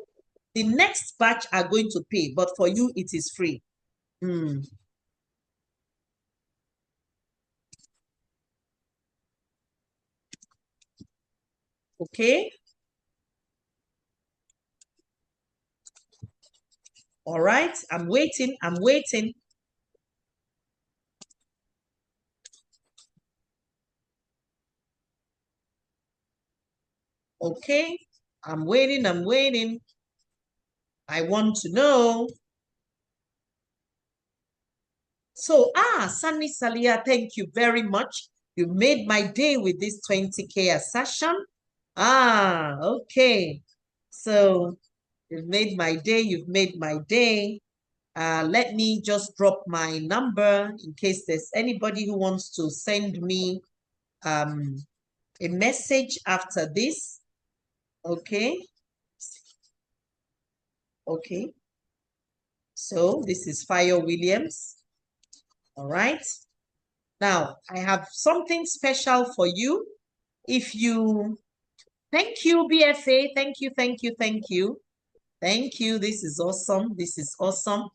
The next batch are going to pay, but for you, it is free. Okay. All right. I'm waiting. I'm waiting. Okay. I'm waiting. I'm waiting. I want to know. So, Sunny Salia, thank you very much. You made my day with this 20K session. Okay. So, you've made my day. You've made my day. Let me just drop my number in case there's anybody who wants to send me a message after this. Okay. Okay. So this is Fire Williams. All right. Now I have something special for you. If you, thank you, BFA. Thank you, thank you, thank you. Thank you. This is awesome. This is awesome.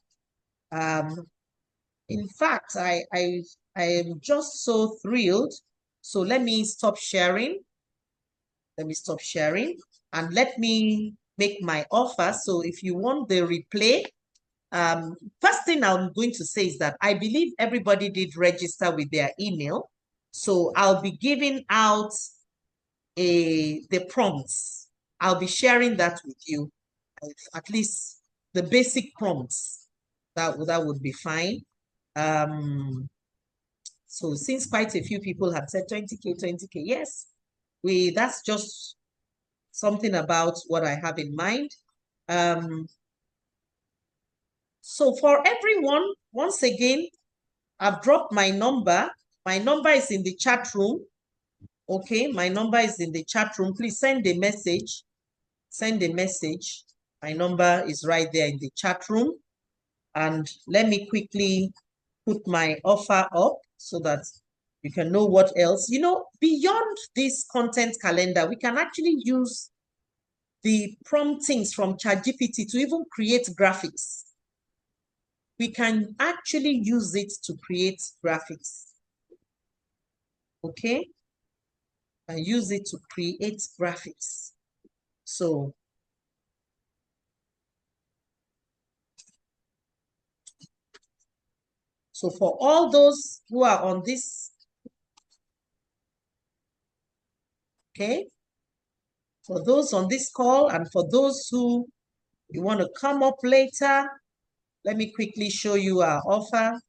In fact, I am just so thrilled. So let me stop sharing. Let me stop sharing and let me make my offer. So if you want the replay, first thing I'm going to say is that I believe everybody did register with their email. So I'll be giving out the prompts. I'll be sharing that with you, at least the basic prompts. That would be fine. So since quite a few people have said 20K, yes, that's just something about what I have in mind. So for everyone, once again, I've dropped my number. My number is in the chat room. Okay, my number is in the chat room. Please send a message. Send a message. My number is right there in the chat room. And let me quickly put my offer up so that you can know what else. You know, beyond this content calendar, we can actually use the promptings from ChatGPT to even create graphics. We can actually use it to create graphics. Okay? And use it to create graphics. So for all those who are on this, okay, for those on this call and for those who you want to come up later, let me quickly show you our offer,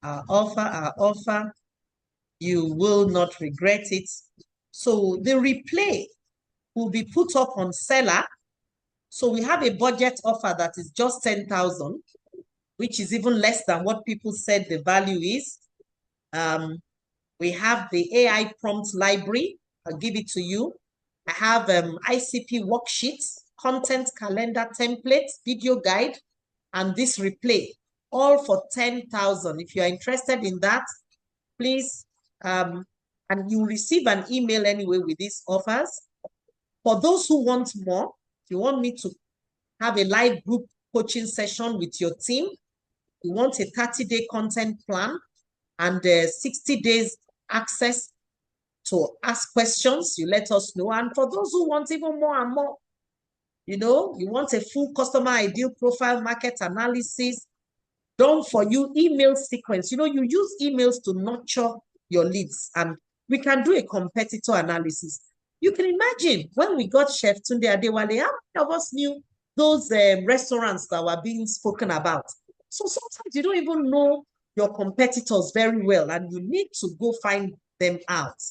our offer, our offer. You will not regret it. So the replay will be put up on Seller. So we have a budget offer that is just 10,000, which is even less than what people said the value is. We have the AI prompt library. I'll give it to you. I have ICP worksheets, content calendar templates, video guide, and this replay, all for 10,000. If you are interested in that, please, and you receive an email anyway with these offers. For those who want more, if you want me to have a live group coaching session with your team, you want a 30-day content plan and 60 days access to ask questions, you let us know. And for those who want even more and more, you know, you want a full customer ideal profile market analysis done for you, email sequence. You know, you use emails to nurture your leads, and we can do a competitor analysis. You can imagine when we got Chef Tunde Adewale, how many of us knew those restaurants that were being spoken about? So sometimes you don't even know your competitors very well, and you need to go find them out.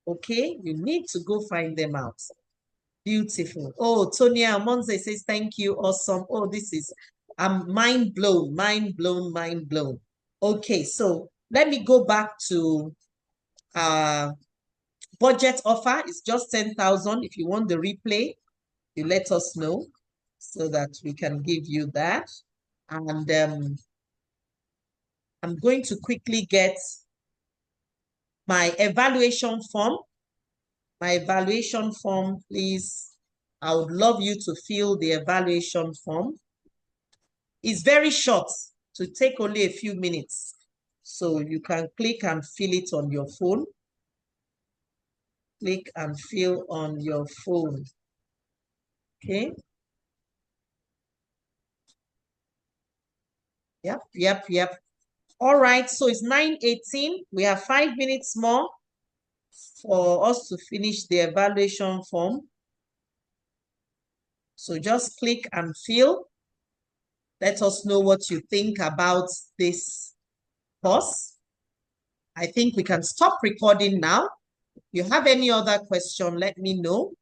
Okay, you need to go find them out. Beautiful. Oh, Tonya Monze says, thank you. Awesome. Oh, this is, I'm mind blown, mind blown, mind blown. Okay, so let me go back to budget offer. It's just 10,000. If you want the replay, you let us know so that we can give you that. And I'm going to quickly get my evaluation form. My evaluation form, please. I would love you to fill the evaluation form. It's very short, to take only a few minutes. So you can click and fill it on your phone. Click and fill on your phone. Okay. Yep. All right, so it's 9:18. We have 5 minutes more for us to finish the evaluation form. So just click and fill. Let us know what you think about this course. I think we can stop recording now. If you have any other question, let me know.